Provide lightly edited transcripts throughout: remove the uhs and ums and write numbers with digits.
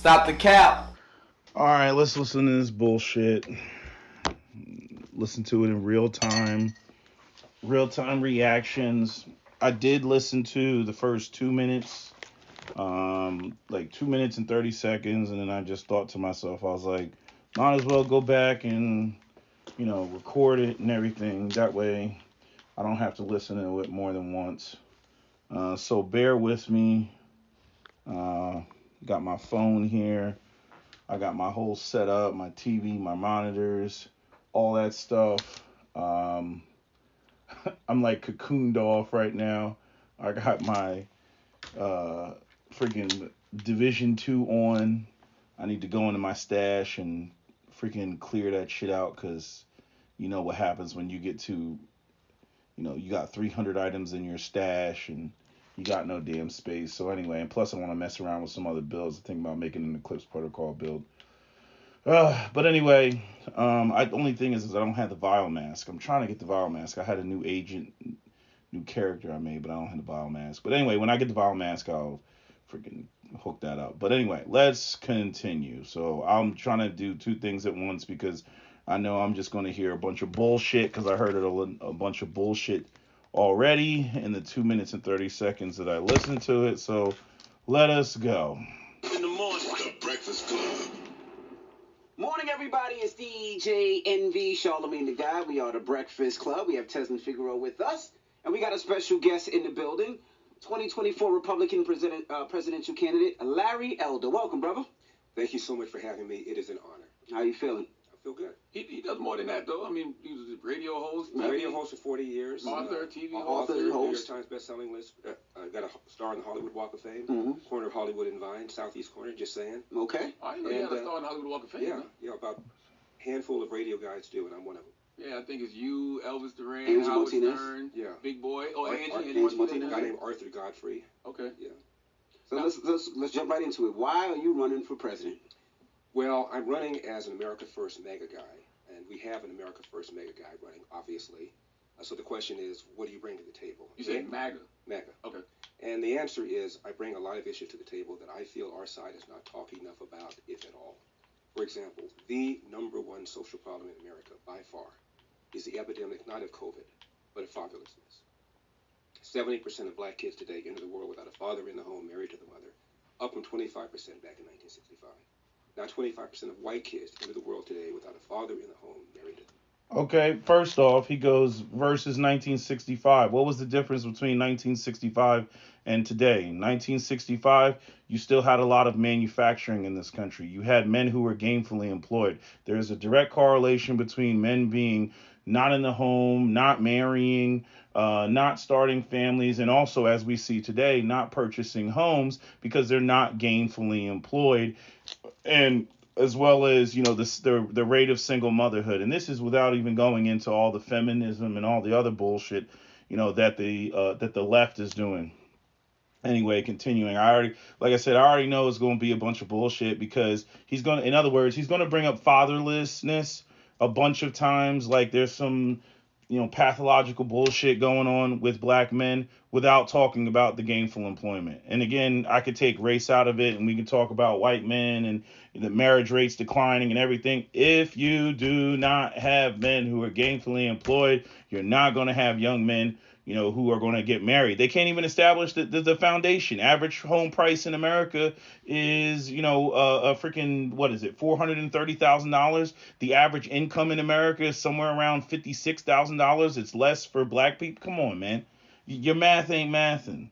Stop the cap. All right, let's listen to this bullshit. Listen to it in real time reactions. I did listen to the first 2 minutes, like 2 minutes and 30 seconds, and then I just thought to myself, I was like, might as well go back and record it and everything. That way, I don't have to listen to it more than once. So bear with me. Uh, got my phone here. I got my whole setup, my TV, my monitors, all that stuff. I'm like cocooned off right now. I got my uh, freaking Division 2 on. I need to go into my stash and freaking clear that shit out because you know what happens when you get to, you got 300 items in your stash and you got no damn space. So anyway, and plus I want to mess around with some other builds. I think about making an Eclipse Protocol build. But anyway, the only thing is I don't have the Vile Mask. I'm trying to get the Vile Mask. I had a new agent, new character I made, but I don't have the Vile Mask. But anyway, when I get the Vile Mask, I'll freaking hook that up. But anyway, let's continue. So I'm trying to do two things at once because I know I'm just going to hear a bunch of bullshit because I heard a bunch of bullshit already in the 2 minutes and 30 seconds that I listened to it. So let us go. In the morning, the Breakfast Club. Morning, everybody. It's DJ NV, Charlemagne the Guy. We are the Breakfast Club. We have Tesman Figueroa with us, and we got a special guest in the building, 2024 Republican presidential candidate Larry Elder. Welcome, brother. Thank you so much for having me. It is an honor. How you feeling? I feel good. he does more than that, though. I mean, he was a radio host. Radio host for 40 years. Author, TV author, New York host. Times best-selling list. Got a star in the Hollywood Walk of Fame. Mm-hmm. Corner of Hollywood and Vine. Southeast corner, just saying. Okay. I didn't know he had a star in Hollywood Walk of Fame. Yeah, about a handful of radio guys do, and I'm one of them. Yeah, I think it's you, Elvis Duran, Angie Howard Martinez. Stern, Yeah. Big Boy. Oh, Angie Martinez. Martinez. A guy named Arthur Godfrey. Okay. Yeah. So let's jump right into it. Why are you running for president? Well, I'm running as an America First mega guy, and we have an America First mega guy running, obviously. So the question is, what do you bring to the table? You say MAGA. MAGA. Okay. And the answer is I bring a lot of issues to the table that I feel our side is not talking enough about, if at all. For example, the number one social problem in America, by far, is the epidemic not of COVID, but of fatherlessness. 70% of black kids today enter the world without a father in the home married to the mother, up from 25% back in 1965. Now 25% of white kids enter the world today without a father in the home married to them. Okay, first off, he goes versus 1965. What was the difference between 1965 and today? In 1965, you still had a lot of manufacturing in this country. You had men who were gainfully employed. There is a direct correlation between men being not in the home, not marrying, not starting families, and also, as we see today, not purchasing homes because they're not gainfully employed. And as well as the rate of single motherhood, and this is without even going into all the feminism and all the other bullshit that the left is doing. Anyway, continuing, like I said, I already know it's going to be a bunch of bullshit because he's going to bring up fatherlessness a bunch of times, like there's some pathological bullshit going on with black men without talking about the gainful employment. And again, I could take race out of it and we can talk about white men and the marriage rates declining and everything. If you do not have men who are gainfully employed, you're not going to have young men who are going to get married. They can't even establish the foundation. Average home price in America is, a freaking, what is it, $430,000. The average income in America is somewhere around $56,000. It's less for black people. Come on, man. Your math ain't mathing.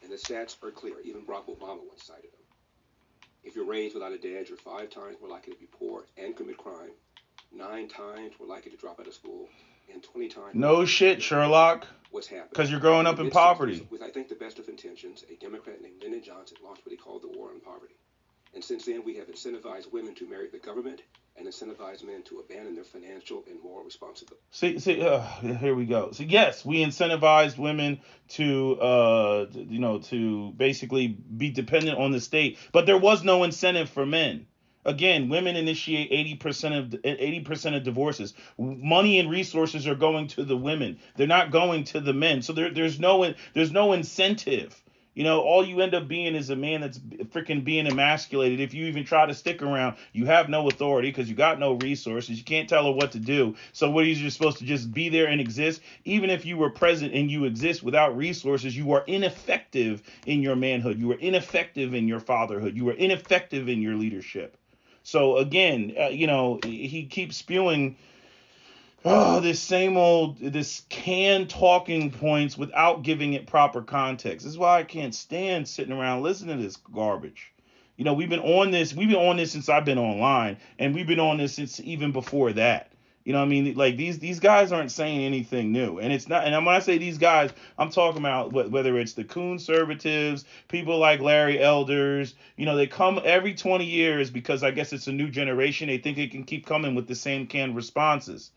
And the stats are clear. Even Barack Obama once cited them. If you're raised without a dad, you're 5 times more likely to be poor and commit crime, 9 times more likely to drop out of school, and 20 times. No shit, Sherlock. What's happened? Because you're growing up in poverty. With, I think, the best of intentions, a Democrat named Lyndon Johnson launched what he called the War on Poverty. And since then, we have incentivized women to marry the government and incentivized men to abandon their financial and moral responsibility. Here we go. So yes, we incentivized women to basically be dependent on the state, but there was no incentive for men. Again, women initiate 80% of divorces. Money and resources are going to the women. They're not going to the men. So there's no incentive. You know, all you end up being is a man that's freaking being emasculated. If you even try to stick around, you have no authority because you got no resources. You can't tell her what to do. So what are you just supposed to just be there and exist? Even if you were present and you exist without resources, you are ineffective in your manhood. You are ineffective in your fatherhood. You are ineffective in your leadership. So again, he keeps spewing this same old, this canned talking points without giving it proper context. This is why I can't stand sitting around listening to this garbage. You know, we've been on this since I've been online, and we've been on this since even before that. You know what I mean? Like these guys aren't saying anything new. And it's not, and when I say these guys, I'm talking about whether it's the conservatives, people like Larry Elders, they come every 20 years because I guess it's a new generation. They think they can keep coming with the same canned responses.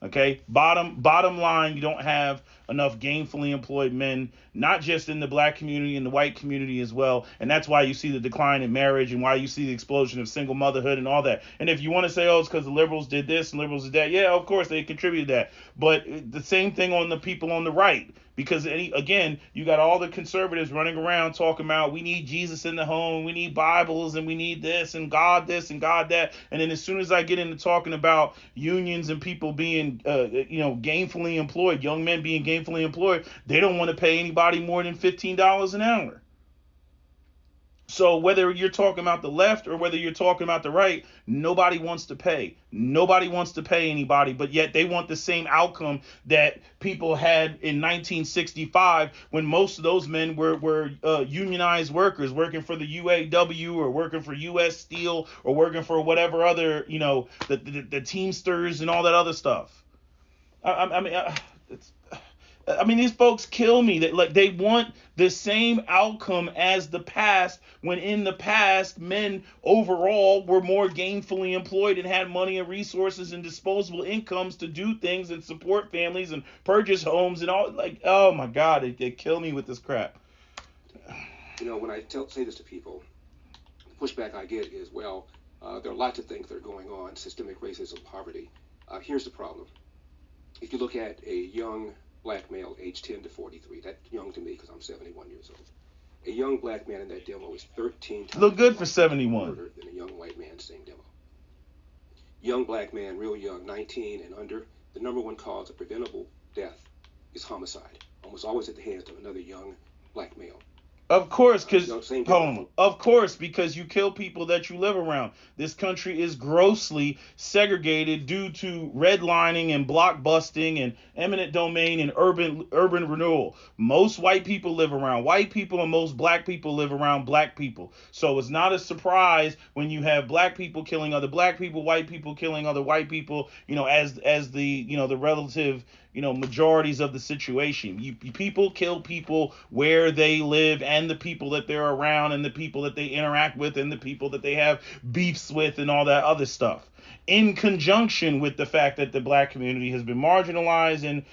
Okay, bottom line, you don't have enough gainfully employed men, not just in the black community, in the white community as well. And that's why you see the decline in marriage and why you see the explosion of single motherhood and all that. And if you want to say, oh, it's because the liberals did this and liberals did that, yeah, of course they contributed that. But the same thing on the people on the right. Because, again, you got all the conservatives running around talking about we need Jesus in the home, we need Bibles, and we need this and God that. And then as soon as I get into talking about unions and people being, gainfully employed, young men being gainfully employed, they don't want to pay anybody more than $15 an hour. So whether you're talking about the left or whether you're talking about the right, nobody wants to pay. Nobody wants to pay anybody, but yet they want the same outcome that people had in 1965 when most of those men were unionized workers working for the UAW or working for U.S. Steel or working for whatever other, the Teamsters and all that other stuff. I mean, these folks kill me. That they want the same outcome as the past, when in the past men overall were more gainfully employed and had money and resources and disposable incomes to do things and support families and purchase homes and all. Like, oh my God, they kill me with this crap. When I say this to people, the pushback I get is, well, there are lots of things that are going on: systemic racism, poverty. Here's the problem: if you look at a young black male aged 10 to 43. That's young to me because I'm 71 years old. A young black man in that demo is 13 times look good for 71 than a young white man, same demo. Young black man, real young, 19 and under. The number one cause of preventable death is homicide, almost always at the hands of another young black male. Of course, because you kill people that you live around. This country is grossly segregated due to redlining and block busting and eminent domain and urban renewal. Most white people live around white people and most black people live around black people. So it's not a surprise when you have black people killing other black people, white people killing other white people, as the, the relative, majorities of the situation. People kill people where they live and the people that they're around and the people that they interact with and the people that they have beefs with and all that other stuff, in conjunction with the fact that the black community has been marginalized and,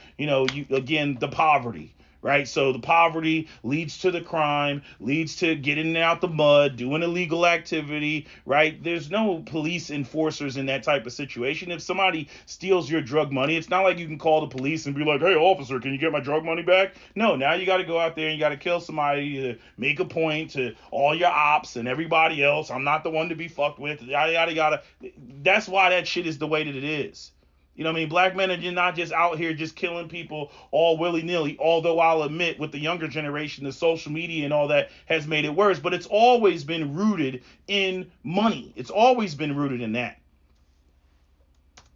again, the poverty. Right. So the poverty leads to the crime, leads to getting out the mud, doing illegal activity. Right. There's no police enforcers in that type of situation. If somebody steals your drug money, it's not like you can call the police and be like, hey, officer, can you get my drug money back? No, now you got to go out there and you got to kill somebody to make a point to all your ops and everybody else. I'm not the one to be fucked with. Yada, yada, yada. That's why that shit is the way that it is. You know what I mean? Black men are not just out here just killing people all willy-nilly, although I'll admit with the younger generation, the social media and all that has made it worse. But it's always been rooted in money. It's always been rooted in that.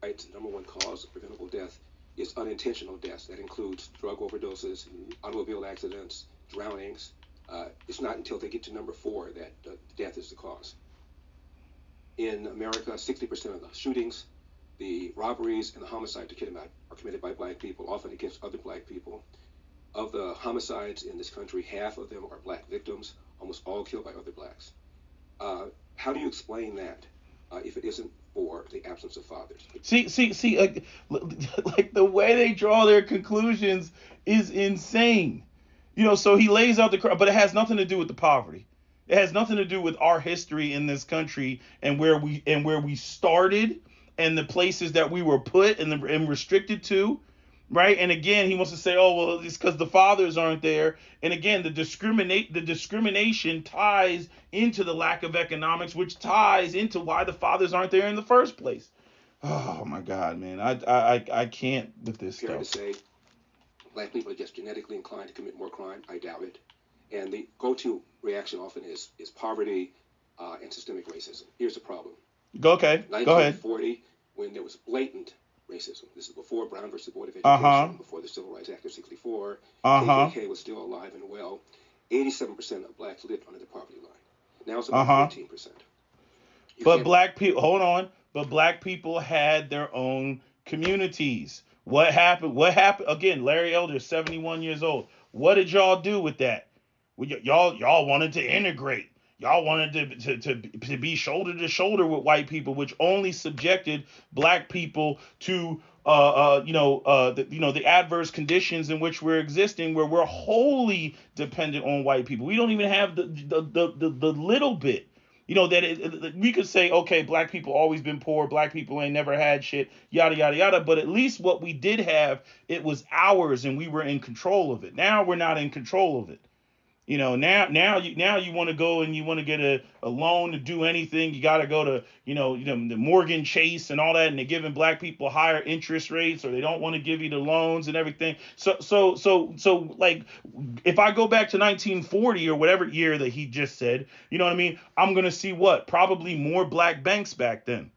Right. The number one cause of preventable death is unintentional deaths. That includes drug overdoses, automobile accidents, drownings. It's not until they get to number 4 that death is the cause. In America, 60% of the shootings, the robberies and the homicides are committed by black people, often against other black people. Of the homicides in this country, half of them are black victims, almost all killed by other blacks. How do you explain that if it isn't for the absence of fathers? See, like the way they draw their conclusions is insane. So he lays out but it has nothing to do with the poverty. It has nothing to do with our history in this country and where we started and the places that we were put and restricted to. right? And again, he wants to say, oh, well, it's because the fathers aren't there. And again, the discrimination ties into the lack of economics, which ties into why the fathers aren't there in the first place. Oh my God, man, I can't with this Fair to stuff. say, black people are just genetically inclined to commit more crime. I doubt it. And the go-to reaction often is poverty and systemic racism. Here's the problem. Go ahead. 1940, when there was blatant racism. This is before Brown versus Board of Education, before the Civil Rights Act of '64. KKK was still alive and well. 87% of blacks lived under the poverty line. Now it's about 14%. But black people, hold on. But black people had their own communities. What happened? What happened? Again, Larry Elder, 71 years old. What did y'all do with that? Y'all wanted to integrate. Y'all wanted to be shoulder to shoulder with white people, which only subjected black people to the adverse conditions in which we're existing, where we're wholly dependent on white people. We don't even have the little bit. That we could say, okay, black people always been poor, black people ain't never had shit, yada yada yada. But at least what we did have, it was ours, and we were in control of it. Now we're not in control of it. Now you want to go and you want to get a loan to do anything. You got to go to, the Morgan Chase and all that, and they're giving black people higher interest rates, or they don't want to give you the loans and everything. So like, if I go back to 1940 or whatever year that he just said, you know what I mean? I'm going to see probably more black banks back then.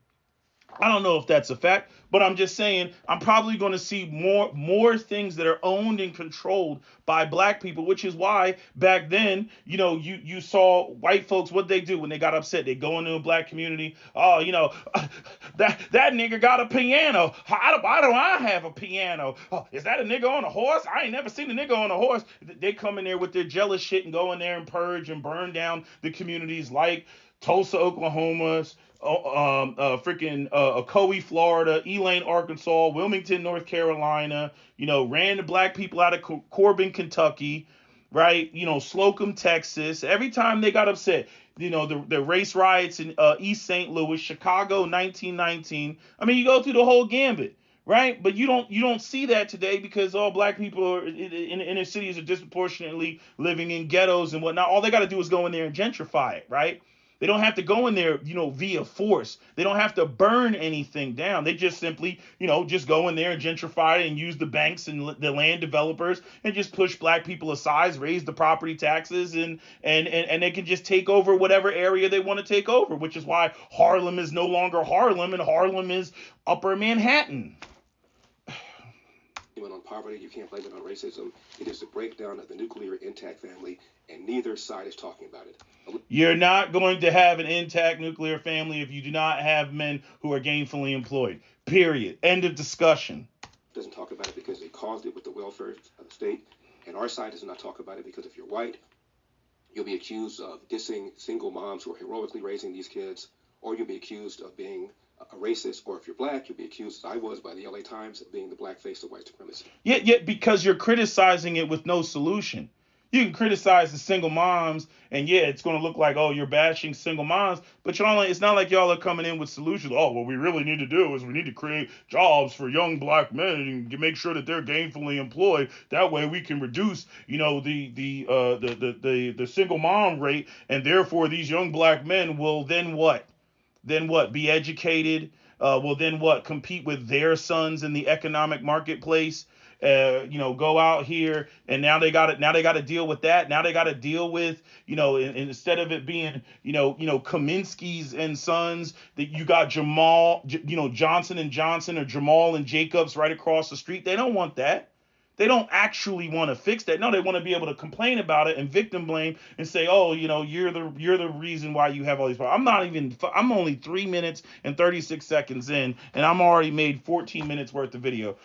I don't know if that's a fact, but I'm just saying I'm probably going to see more things that are owned and controlled by black people, which is why back then, you saw white folks, what they do when they got upset. They go into a black community. Oh, that nigga got a piano. Why don't I have a piano? Oh, is that a nigga on a horse? I ain't never seen a nigga on a horse. They come in there with their jealous shit and go in there and purge and burn down the communities like Tulsa, Oklahoma, Ocoee, Florida, Elaine, Arkansas, Wilmington, North Carolina, ran the black people out of Corbin, Kentucky, right? Slocum, Texas. Every time they got upset, the race riots in East St. Louis, Chicago, 1919. I mean, you go through the whole gambit. Right, but you don't see that today because all black people in inner cities are disproportionately living in ghettos and whatnot. All they got to do is go in there and gentrify it, right? They don't have to go in there, via force. They don't have to burn anything down. They just simply, just go in there and gentrify it and use the banks and the land developers and just push black people aside, raise the property taxes, and they can just take over whatever area they want to take over, which is why Harlem is no longer Harlem and Harlem is Upper Manhattan. On poverty, you can't blame it on racism. It is the breakdown of the nuclear intact family, and neither side is talking about it. You're not going to have an intact nuclear family if you do not have men who are gainfully employed. Period. End of discussion. Doesn't talk about it because they caused it with the welfare of the state, and our side does not talk about it because if you're white, you'll be accused of dissing single moms who are heroically raising these kids, or you'll be accused of being a racist, or if you're black, you'll be accused, as I was by the LA Times, of being the black face of white supremacy. Yet because you're criticizing it with no solution. You can criticize the single moms, and it's going to look like, oh, you're bashing single moms, but it's not like y'all are coming in with solutions. Oh, what we really need to do is we need to create jobs for young black men and make sure that they're gainfully employed. That way we can reduce, the single mom rate, and therefore these young black men will then what? Be educated? Will then what? Compete with their sons in the economic marketplace? Go out here, and now they got to deal with that. Now they got to deal with, instead of it being, Kaminsky's and Sons, that you got Johnson and Johnson, or Jamal and Jacobs right across the street. They don't want that. They don't actually want to fix that. No, they want to be able to complain about it and victim blame and say, oh, you're the reason why you have all these problems. I'm only 3 minutes and 36 seconds in, and I'm already made 14 minutes worth of video.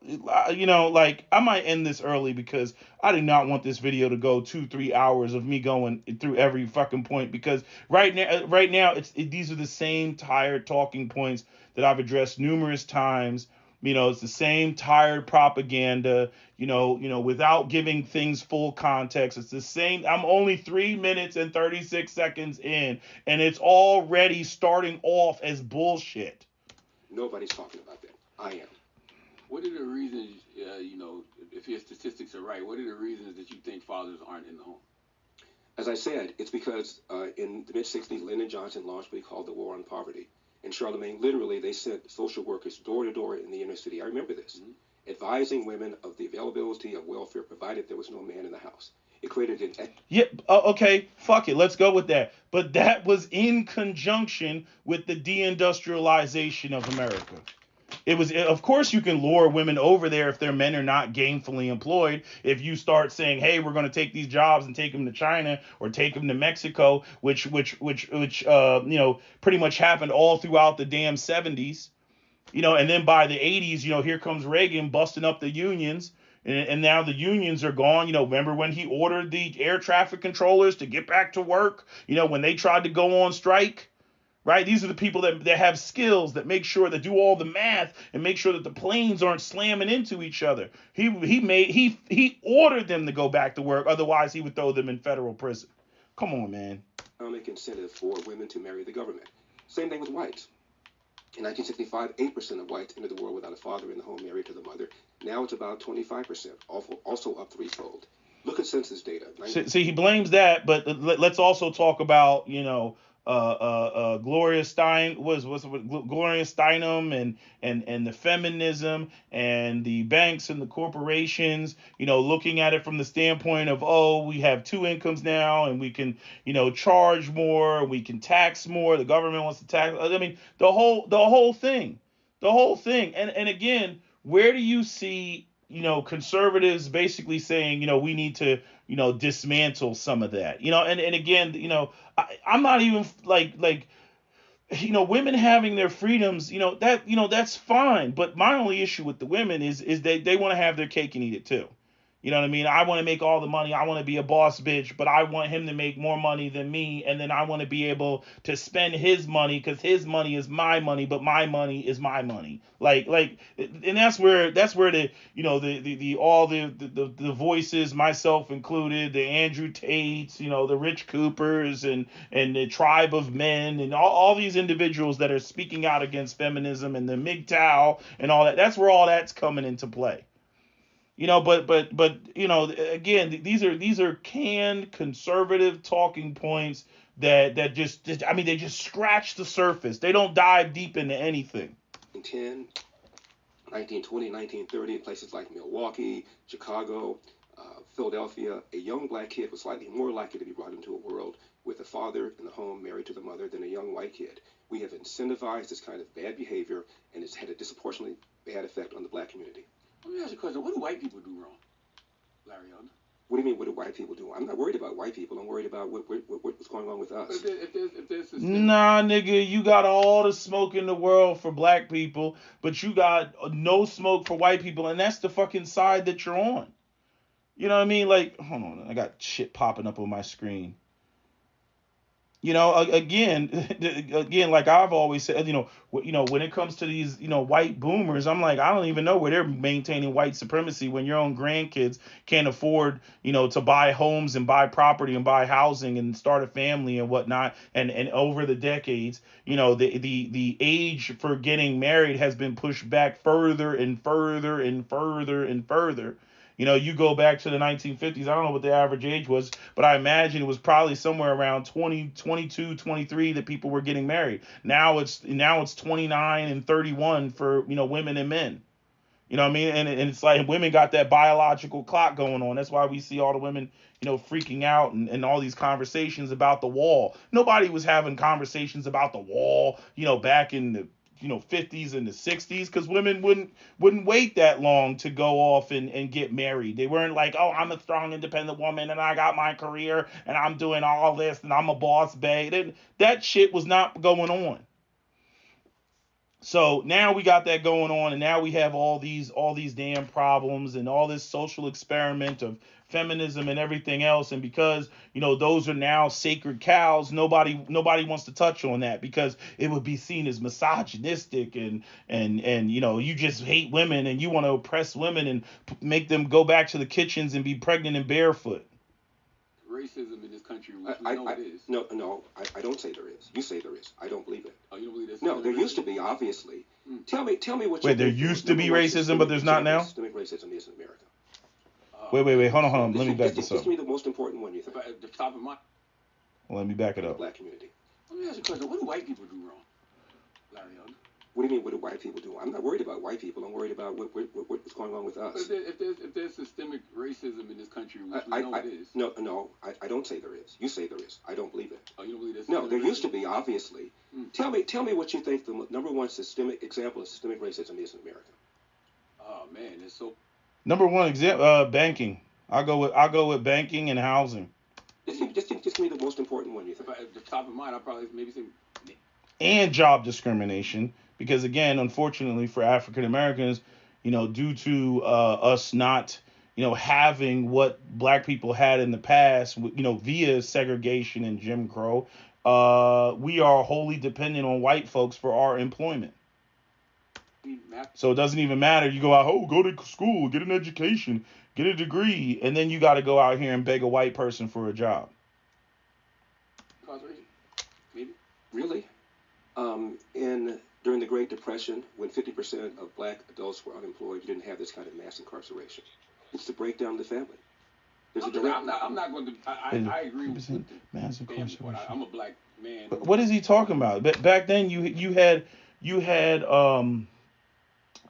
I might end this early because I do not want this video to go 2-3 hours of me going through every fucking point, because right now these are the same tired talking points that I've addressed numerous times. It's the same tired propaganda, without giving things full context. It's the same. I'm only 3 minutes and 36 seconds in, and it's already starting off as bullshit. Nobody's talking about that. I am. What are the reasons, if your statistics are right, what are the reasons that you think fathers aren't in the home? As I said, it's because in the mid-'60s, Lyndon Johnson launched what he called the War on Poverty. And Charlemagne, literally, they sent social workers door to door in the inner city. I remember this, advising women of the availability of welfare provided there was no man in the house. It created an... Yeah, okay, fuck it, let's go with that. But that was in conjunction with the deindustrialization of America. It was, of course, you can lure women over there if their men are not gainfully employed. If you start saying, "Hey, we're going to take these jobs and take them to China or take them to Mexico," which pretty much happened all throughout the damn 70s, and then by the 80s, here comes Reagan busting up the unions. And now the unions are gone. Remember when he ordered the air traffic controllers to get back to work? When they tried to go on strike. Right? These are the people that have skills, that make sure, that do all the math and make sure that the planes aren't slamming into each other. He ordered them to go back to work. Otherwise, he would throw them in federal prison. Come on, man. Economic incentive for women to marry the government. Same thing with whites. In 1965, 8% of whites entered the world without a father in the home married to the mother. Now it's about 25%, also up threefold. Look at census data. See, he blames that, but let's also talk about, Gloria Steinem and the feminism and the banks and the corporations, looking at it from the standpoint of, we have two incomes now and we can, charge more, we can tax more. The government wants to tax. I mean, the whole thing. And again, where do you see, conservatives basically saying, we need to, dismantle some of that, and again, I'm not even like, women having their freedoms, that's fine. But my only issue with the women is they want to have their cake and eat it too. You know what I mean? I want to make all the money. I want to be a boss bitch, but I want him to make more money than me. And then I want to be able to spend his money because his money is my money, but my money is my money. And that's where the, all the voices, myself included, the Andrew Tates, the Rich Coopers and the Tribe of Men and all these individuals that are speaking out against feminism and the MGTOW and all that. That's where all that's coming into play. But again, these are canned conservative talking points that they just scratch the surface. They don't dive deep into anything. 1910, 1920, 1930, in places like Milwaukee, Chicago, Philadelphia, a young black kid was slightly more likely to be brought into a world with a father in the home married to the mother than a young white kid. We have incentivized this kind of bad behavior, and it's had a disproportionately bad effect on the black community. Let me ask you a question. What do white people do wrong, Larry Elder? What do you mean, what do white people do? I'm not worried about white people. I'm worried about what's going on with us. But if there's Nah, nigga, you got all the smoke in the world for black people, but you got no smoke for white people, and that's the fucking side that you're on. You know what I mean? Like, hold on, I got shit popping up on my screen. Again, like I've always said, when it comes to these, white boomers, I'm like, I don't even know where they're maintaining white supremacy when your own grandkids can't afford, to buy homes and buy property and buy housing and start a family and whatnot. And over the decades, the age for getting married has been pushed back further and further and further and further. You go back to the 1950s, I don't know what the average age was, but I imagine it was probably somewhere around 20, 22, 23 that people were getting married. Now it's 29 and 31 for, women and men. You know what I mean? And it's like women got that biological clock going on. That's why we see all the women, freaking out and all these conversations about the wall. Nobody was having conversations about the wall, back in the 50s and the 60s, because women wouldn't wait that long to go off and get married. They weren't like, oh, I'm a strong, independent woman and I got my career and I'm doing all this and I'm a boss babe. That shit was not going on. So now we got that going on, and now we have all these damn problems and all this social experiment of feminism and everything else. And because, those are now sacred cows, nobody wants to touch on that because it would be seen as misogynistic and you just hate women and you want to oppress women and make them go back to the kitchens and be pregnant and barefoot. Racism in this country, which we know it is. No, I don't say there is. You say there is. I don't believe it. Oh, you don't believe this? No, there used to be, obviously. Tell me what you Wait, there think the used to number be one racism, but there's not example of now? systemic racism is in America. Wait. Hold on. Let me back Just this up. give me the most important one you think. At the top of my, Let me back it In the up. black community. let me ask you a question. What do white people do wrong, Larry Elder? What do you mean? What do white people do? I'm not worried about white people. I'm worried about what's going on with But us. if there's systemic racism in this country, which we know it is. No, I don't say there is. You say there is. I don't believe it. Oh, you don't believe there's No, systemic there used to racism? be, obviously. Tell me what you think the number one systemic example of systemic racism is in America. Oh man, it's so. Number one example, banking. I'll go with banking and housing Just give me the most important one you think. If at the top of mine, I'll probably maybe say. and job discrimination. Because again, unfortunately for African Americans, due to us not, having what black people had in the past, via segregation and Jim Crow, we are wholly dependent on white folks for our employment. So it doesn't even matter. You go out, go to school, get an education, get a degree, and then you got to go out here and beg a white person for a job. Incarceration? Maybe. Really? During the Great Depression, when 50% of black adults were unemployed, you didn't have this kind of mass incarceration. It's the breakdown of the family. There's a direct. I'm not going to. I agree with the mass family part. incarceration. I'm a black man. What is he talking about? Back then, you had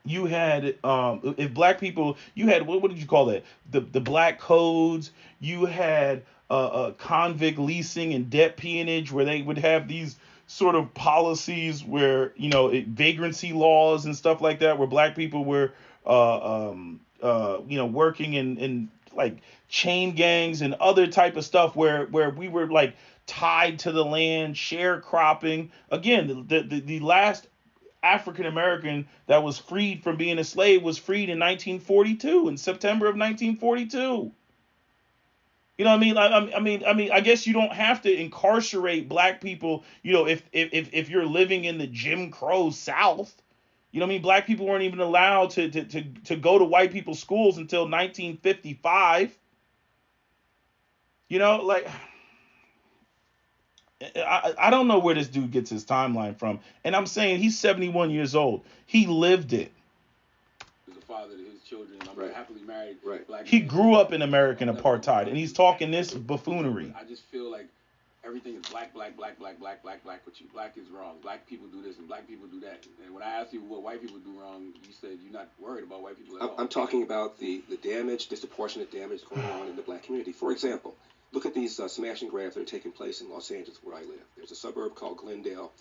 if black people, you had what did you call that? The black codes. You had convict leasing and debt peonage, where they would have these sort of policies where vagrancy laws and stuff like that, where black people were working in like chain gangs and other type of stuff where we were like tied to the land, sharecropping. Again, the last African American that was freed from being a slave was freed in 1942, in September of 1942. You know what I mean? I guess you don't have to incarcerate black people, if you're living in the Jim Crow South. You know what I mean? Black people weren't even allowed to go to white people's schools until 1955. I don't know where this dude gets his timeline from. And I'm saying he's 71 years old. He lived it. He's a father to his children. I'm Right. happily married. Right. Black He man. grew up in American apartheid, and he's talking this buffoonery. I just feel like everything is black, black. What you black is wrong. Black people do this and black people do that. And when I asked you what white people do wrong, you said you're not worried about white people at all. I'm talking about the damage, disproportionate damage going on in the black community. For example, look at these smash and grabs that are taking place in Los Angeles, where I live. There's a suburb called Glendale,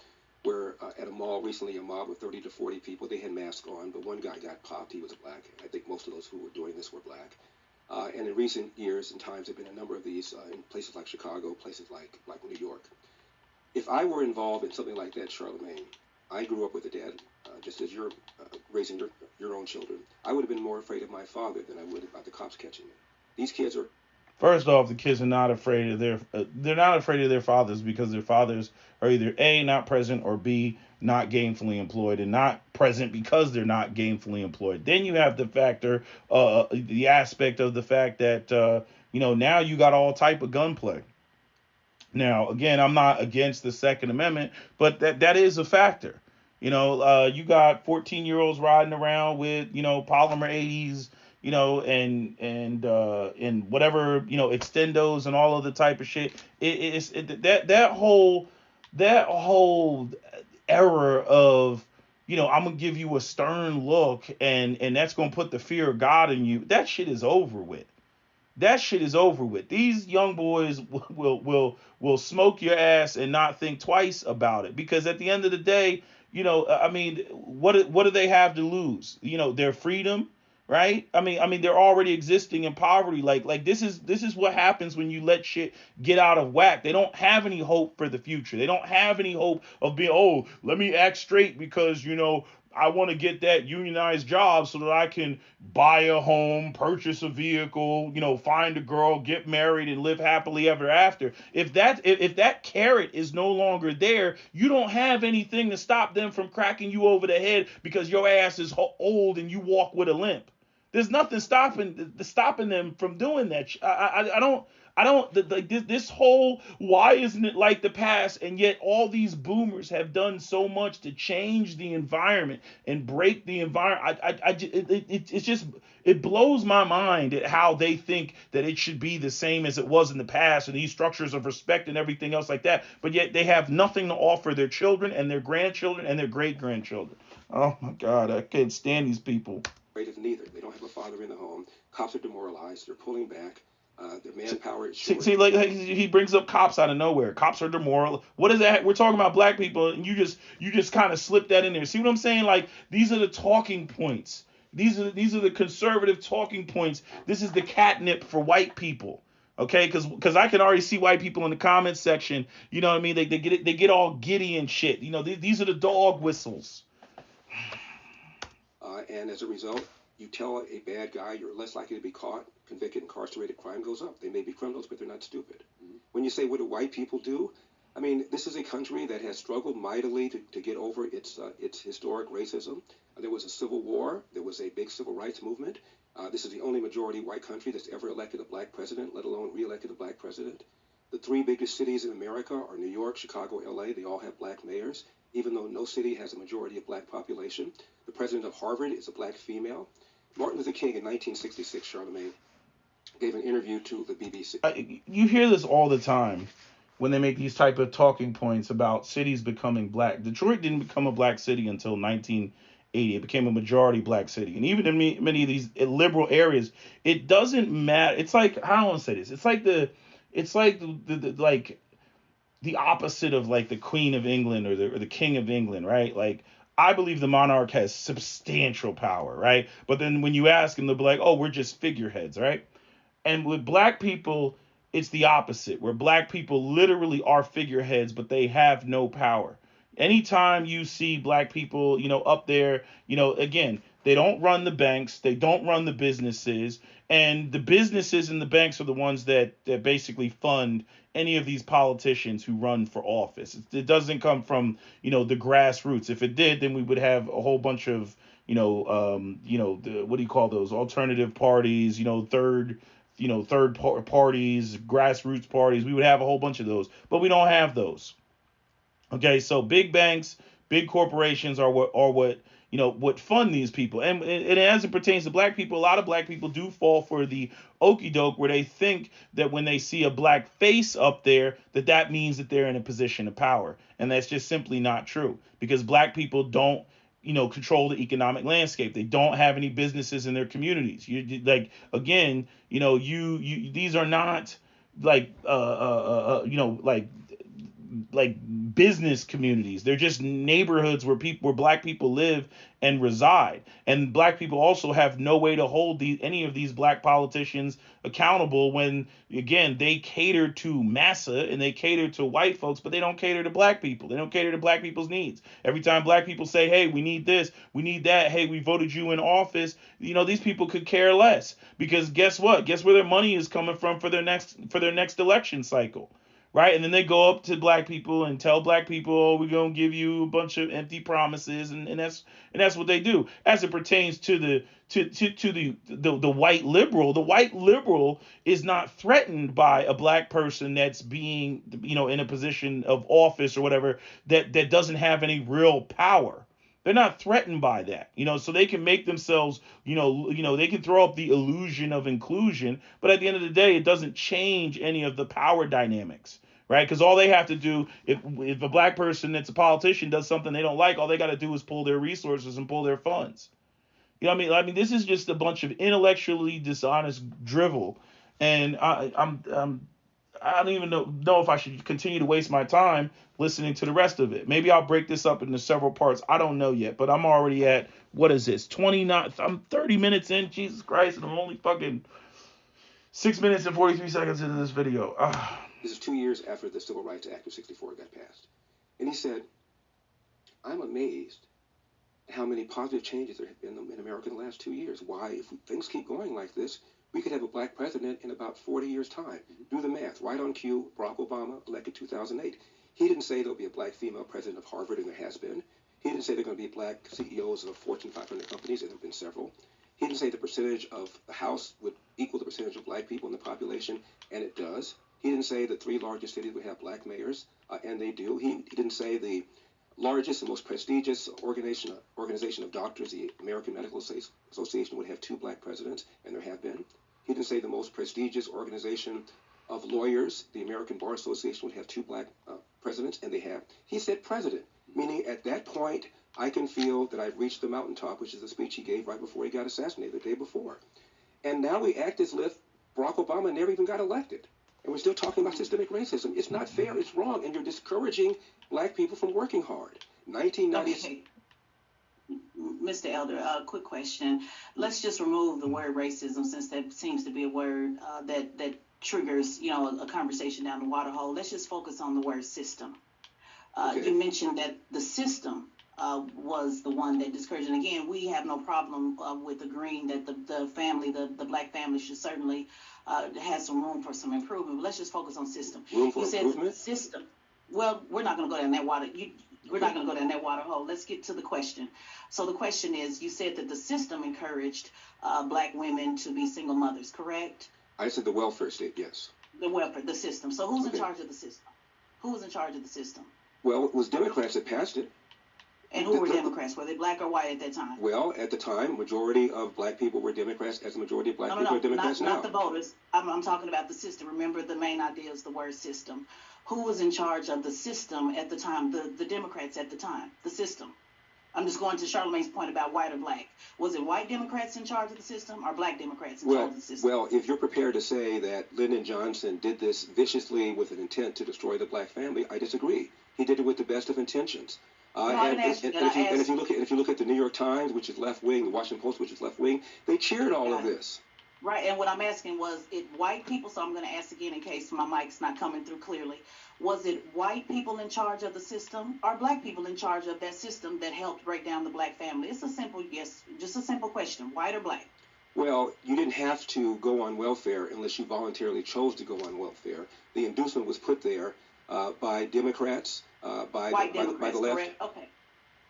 where at a mall recently, a mob of 30 to 40 people, they had masks on, but one guy got popped. He was a black. I think most of those who were doing this were black. And in recent years and times, there have been a number of these in places like Chicago, places like New York. If I were involved in something like that, Charlemagne, I grew up with a dad, just as you're raising your own children. I would have been more afraid of my father than I would about the cops catching me. These kids are. First off, the kids are not afraid of they're not afraid of their fathers because their fathers are either A, not present, or B, not gainfully employed, and not present because they're not gainfully employed. Then you have the aspect of the fact that, now you got all type of gunplay. Now, again, I'm not against the Second Amendment, but that is a factor. You got 14-year-olds riding around with, polymer 80s, and whatever, extendos and all of the type of shit. That whole era of, I'm gonna give you a stern look and that's gonna put the fear of God in you. That shit is over with. These young boys will smoke your ass and not think twice about it, because at the end of the day, what do they have to lose? Their freedom, right? I mean, they're already existing in poverty. Like this is what happens when you let shit get out of whack. They don't have any hope for the future. They don't have any hope of being, let me act straight because, I want to get that unionized job so that I can buy a home, purchase a vehicle, find a girl, get married, and live happily ever after. If that carrot is no longer there, you don't have anything to stop them from cracking you over the head because your ass is old and you walk with a limp. There's nothing stopping them from doing that. I don't like this whole why isn't it like the past, and yet all these boomers have done so much to change the environment and break the environment. It's just, it blows my mind at how they think that it should be the same as it was in the past, and these structures of respect and everything else like that, but yet they have nothing to offer their children and their grandchildren and their great grandchildren. Oh my God, I can't stand these people. Neither. They don't have a father in the home. Cops are demoralized. They're pulling back. Their manpower is short. See, like he brings up cops out of nowhere. Cops are demoralized. What is that? We're talking about black people, and you just kind of slip that in there. See what I'm saying? Like, these are the talking points. These are the conservative talking points. This is the catnip for white people. Okay, because I can already see white people in the comments section. You know what I mean? They get all giddy and shit. You know, these are the dog whistles. And as a result, you tell a bad guy you're less likely to be caught, convicted, incarcerated, crime goes up. They may be criminals, but they're not stupid. Mm-hmm. When you say, what do white people do? I mean, this is a country that has struggled mightily to get over its historic racism. There was a civil war. There was a big civil rights movement. This is the only majority white country that's ever elected a black president, let alone re-elected a black president. The three biggest cities in America are New York, Chicago, LA. They all have black mayors, even though no city has a majority of black population. The president of Harvard is a black female. Martin Luther King in 1966, Charlemagne, gave an interview to the BBC. You hear this all the time when they make these type of talking points about cities becoming black. Detroit didn't become a black city until 1980. It became a majority black city. And even in many of these liberal areas, it doesn't matter. It's like, I don't want to say this. It's like the opposite of like the Queen of England or the King of England, right? Like, I believe the monarch has substantial power, right? But then when you ask them, they'll be like, oh, we're just figureheads, right? And with black people, it's the opposite, where black people literally are figureheads, but they have no power. Anytime you see black people, up there, again, they don't run the banks, they don't run the businesses, and the businesses and the banks are the ones that basically fund any of these politicians who run for office. It doesn't come from, the grassroots. If it did, then we would have a whole bunch of, what do you call those? Alternative parties, third parties, grassroots parties. We would have a whole bunch of those, but we don't have those. Okay, so big banks, big corporations are what fund these people. And as it pertains to black people, a lot of black people do fall for the okie doke where they think that when they see a black face up there, that means that they're in a position of power. And that's just simply not true, because black people don't control the economic landscape. They don't have any businesses in their communities. These are not like business communities. They're just neighborhoods where black people live and reside. And black people also have no way to hold any of these black politicians accountable when, again, they cater to massa and they cater to white folks, but they don't cater to black people. They don't cater to black people's needs. Every time black people say, hey, we need this, we need that, hey, we voted you in office, these people could care less, because guess what? Guess where their money is coming from for their next election cycle. Right. And then they go up to black people and tell black people, oh, we're going to give you a bunch of empty promises. And that's what they do. As it pertains to the white liberal, the white liberal is not threatened by a black person that's being, in a position of office or whatever, that doesn't have any real power. They're not threatened by that, so they can make themselves, they can throw up the illusion of inclusion. But at the end of the day, it doesn't change any of the power dynamics. Right, because all they have to do, if a black person that's a politician does something they don't like, all they got to do is pull their resources and pull their funds. You know what I mean? I mean, this is just a bunch of intellectually dishonest drivel, and I don't even know if I should continue to waste my time listening to the rest of it. Maybe I'll break this up into several parts. I don't know yet, but I'm already at, what is this? 29. I'm 30 minutes in. Jesus Christ, and I'm only fucking 6 minutes and 43 seconds into this video. This is 2 years after the Civil Rights Act of '64 got passed. And he said, I'm amazed at how many positive changes there have been in America in the last 2 years. Why, if things keep going like this, we could have a black president in about 40 years' time. Do the math. Right on cue, Barack Obama elected 2008. He didn't say there'll be a black female president of Harvard, and there has been. He didn't say there are going to be black CEOs of Fortune 500 companies, and there have been several. He didn't say the percentage of the House would equal the percentage of black people in the population, and it does. He didn't say the 3 largest cities would have black mayors, and they do. He didn't say the largest and most prestigious organization of doctors, the American Medical Association, would have 2 black presidents, and there have been. He didn't say the most prestigious organization of lawyers, the American Bar Association, would have 2 black presidents, and they have. He said president, meaning at that point, I can feel that I've reached the mountaintop, which is the speech he gave right before he got assassinated the day before. And now we act as if Barack Obama never even got elected. And we're still talking about systemic racism. It's not fair. It's wrong. And you're discouraging black people from working hard. 1990. Okay. Mr. Elder, quick question. Let's just remove the word racism, since that seems to be a word that triggers, a conversation down the water hole. Let's just focus on the word system. Okay. You mentioned that the system was the one that discouraged. And again, we have no problem with agreeing that the family, the black family, should certainly have some room for some improvement. But let's just focus on system. Room for you said improvement? System. Well, we're not going to go down that water. We're not going to go down that water hole. Let's get to the question. So the question is, you said that the system encouraged black women to be single mothers, correct? I said the welfare state, yes. The welfare, the system. So who's Okay. in charge of the system? Who was in charge of the system? Well, it was Democrats that passed it. And who were Democrats? Were they black or white at that time? Well, at the time, majority of black people were Democrats, as the majority of black people are Democrats now. Not the voters. I'm talking about the system. Remember, the main idea is the word system. Who was in charge of the system at the time? The Democrats at the time. The system. I'm just going to Charlamagne's point about white or black. Was it white Democrats in charge of the system or black Democrats in charge of the system? Well, if you're prepared to say that Lyndon Johnson did this viciously with an intent to destroy the black family, I disagree. He did it with the best of intentions. And if you look at the New York Times, which is left wing, the Washington Post, which is left wing, they cheered all of this. Right, and what I'm asking was, it white people, so I'm going to ask again in case my mic's not coming through clearly. Was it white people in charge of the system or black people in charge of that system that helped break down the black family? It's a simple yes, just a simple question, white or black? Well, you didn't have to go on welfare unless you voluntarily chose to go on welfare. The inducement was put there by Democrats, by the left. Correct? Okay.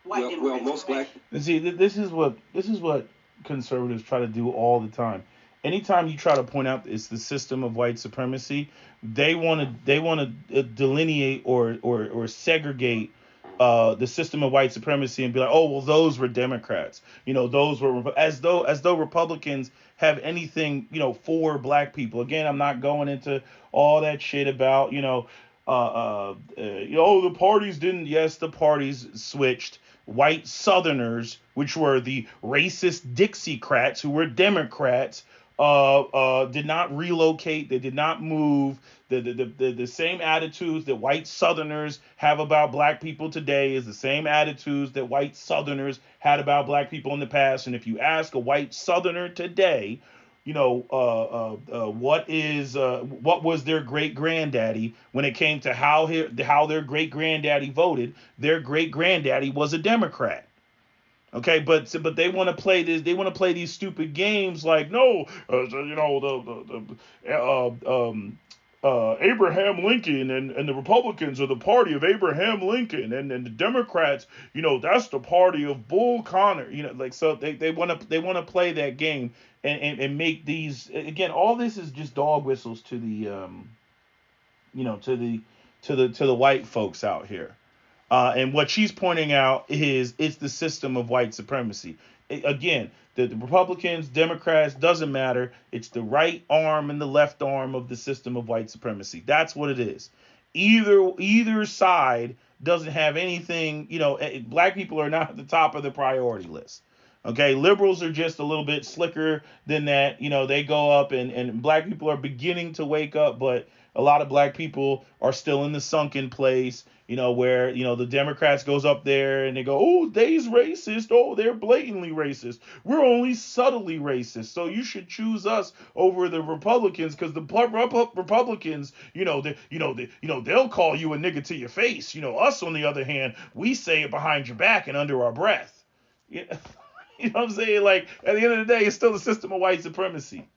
White Democrats. Well, most correct. black. See, this is what conservatives try to do all the time. Anytime you try to point out it's the system of white supremacy, they want to delineate or segregate the system of white supremacy and be like, oh well, those were Democrats, those were, as though Republicans have anything for black people. Again, I'm not going into all that shit about the parties didn't. Yes, the parties switched. White Southerners, which were the racist Dixiecrats who were Democrats, did not relocate. They did not move. The same attitudes that white Southerners have about black people today is the same attitudes that white Southerners had about black people in the past. And if you ask a white Southerner today, what was their great granddaddy when it came to how their great granddaddy voted? Their great granddaddy was a Democrat. Okay, but they want to play this. They want to play these stupid games like Abraham Lincoln and the Republicans are the party of Abraham Lincoln and the Democrats, that's the party of Bull Connor. So they want to play that game and make these, again, all this is just dog whistles to the to the white folks out here. And what she's pointing out is it's the system of white supremacy. Again, the Republicans, Democrats, doesn't matter. It's the right arm and the left arm of the system of white supremacy. That's what it is. Either side doesn't have anything, black people are not at the top of the priority list. Okay, liberals are just a little bit slicker than that. They go up and black people are beginning to wake up, but a lot of black people are still in the sunken place, where, the Democrats goes up there and they go, oh, they's racist. Oh, they're blatantly racist. We're only subtly racist. So you should choose us over the Republicans because the Republicans, they'll call you a nigga to your face. Us, on the other hand, we say it behind your back and under our breath. Yeah. You know what I'm saying? Like, at the end of the day, it's still the system of white supremacy.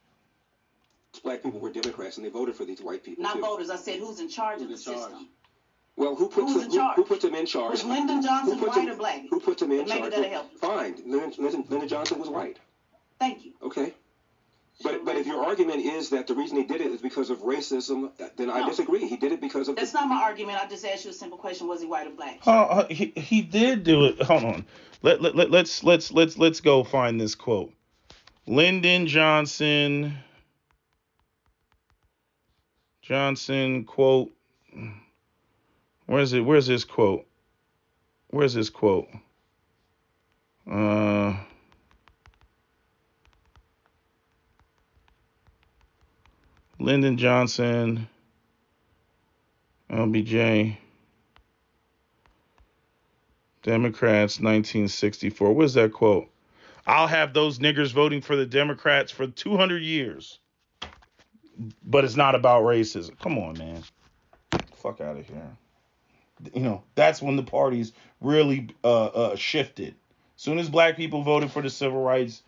Black people were Democrats and they voted for these white people. Not too. Voters. I said who's in charge of the system. Well, who puts them in charge? Was Lyndon Johnson white or black? Who puts them in charge? Maybe that'll help. Fine. Lyndon Johnson was white. Thank you. Okay. But if your argument is that the reason he did it is because of racism, then I disagree. He did it because of. That's not my argument. I just asked you a simple question: was he white or black? He did do it. Hold on. Let's go find this quote. Lyndon Johnson quote. Where's it? Where's this quote? Where's this quote? Lyndon Johnson, LBJ, Democrats, 1964. Where's that quote? I'll have those niggers voting for the Democrats for 200 years. But it's not about racism. Come on, man. Fuck out of here. You know, that's when the parties really shifted. As soon as black people voted for the civil rights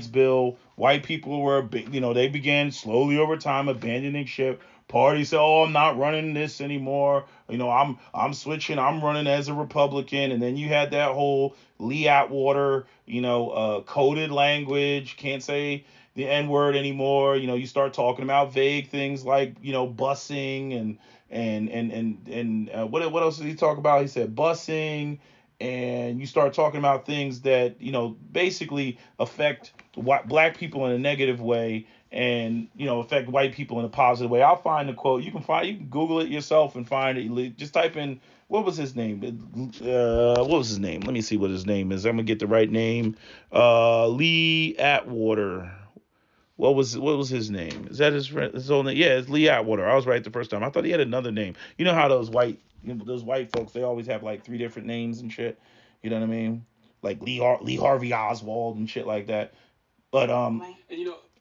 bill, white people were, they began slowly over time abandoning ship. Parties said, "Oh, I'm not running this anymore. I'm switching. I'm running as a Republican." And then you had that whole Lee Atwater, coded language. Can't say the N-word anymore. You start talking about vague things like, busing and what else did he talk about? He said busing, and you start talking about things that, basically affect black people in a negative way and, affect white people in a positive way. I'll find the quote. You can Google it yourself and find it. Just type in, what was his name? What was his name? Let me see what his name is. I'm going to get the right name. Lee Atwater. What was his name? Is that his own name? Yeah, it's Lee Atwater. I was right the first time. I thought he had another name. You know how those white folks, they always have like 3 different names and shit. You know what I mean? Like Lee Harvey Oswald and shit like that. But and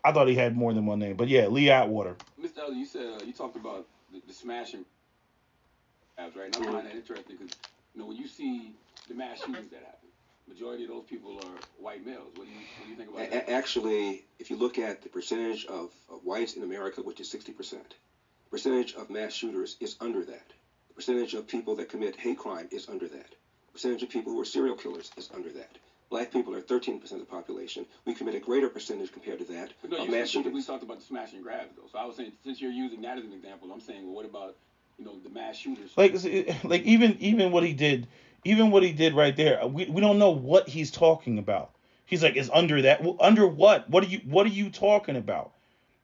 I thought he had more than one name. But yeah, Lee Atwater. Mr. Elder, you said you talked about the smashing abs, right? And I find that interesting because when you see the mass shootings that happen, majority of those people are white males. What do you think about that? Actually, if you look at the percentage of whites in America, which is 60%, the percentage of mass shooters is under that. The percentage of people that commit hate crime is under that. The percentage of people who are serial killers is under that. Black people are 13% of the population. We commit a greater percentage compared to that. But no, you specifically talked about the smash and grabs, though. So I was saying, since you're using that as an example, I'm saying, well, what about the mass shooters? Like even what he did right there, we don't know what he's talking about. He's like, it's under that. Well, under what? What are you talking about?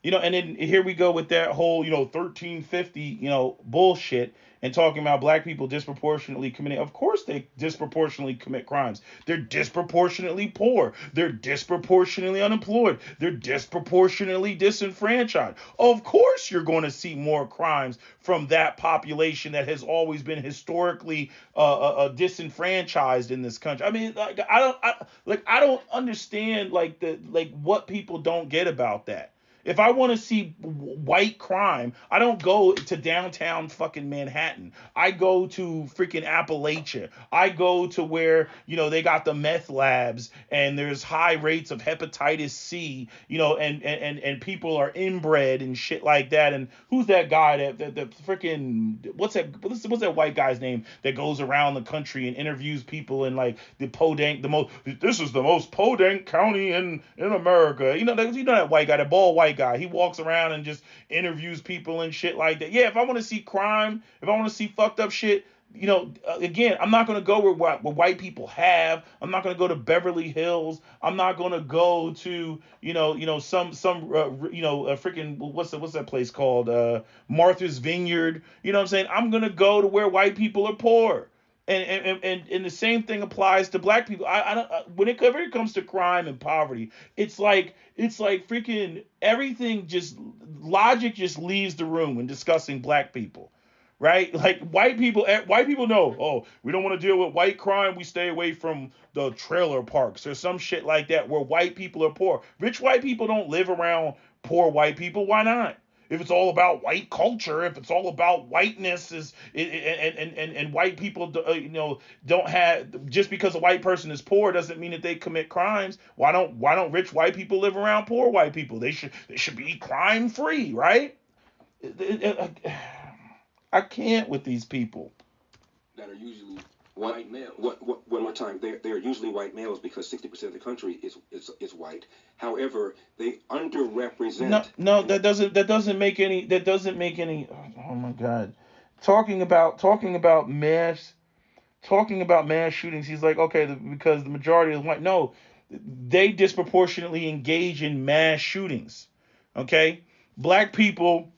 And then here we go with that whole 1350 bullshit, and talking about black people disproportionately committing. Of course they disproportionately commit crimes. They're disproportionately poor. They're disproportionately unemployed. They're disproportionately disenfranchised. Of course you're going to see more crimes from that population that has always been historically disenfranchised in this country. I mean, I don't understand what people don't get about that. If I want to see white crime, I don't go to downtown fucking Manhattan. I go to freaking Appalachia. I go to where, they got the meth labs and there's high rates of hepatitis C, and people are inbred and shit like that. And who's that guy that freaking, what's that white guy's name that goes around the country and interviews people in like this is the most podunk county in America. That white guy, that bald white guy. He walks around and just interviews people and shit like that. Yeah, if I want to see crime, if I want to see fucked up shit, again, I'm not going to go where white people have. I'm not going to go to Beverly Hills. I'm not going to go to, freaking, what's that place called? Martha's Vineyard. You know what I'm saying? I'm going to go to where white people are poor. And the same thing applies to black people. I don't, whenever it comes to crime and poverty, it's like freaking everything, just logic just leaves the room when discussing black people, right? Like white people know, oh, we don't want to deal with white crime. We stay away from the trailer parks or some shit like that where white people are poor. Rich white people don't live around poor white people. Why not? If it's all about white culture, if it's all about whiteness, and white people, don't have, just because a white person is poor doesn't mean that they commit crimes. Why don't rich white people live around poor white people? They should be crime free, right? I can't with these people that are usually white males. When we're hard time. They are usually white males because 60% of the country is white. However, they underrepresent. No, that doesn't make any. Oh my God, talking about mass shootings. He's like, okay, because the majority is white. No, they disproportionately engage in mass shootings. Okay, black people.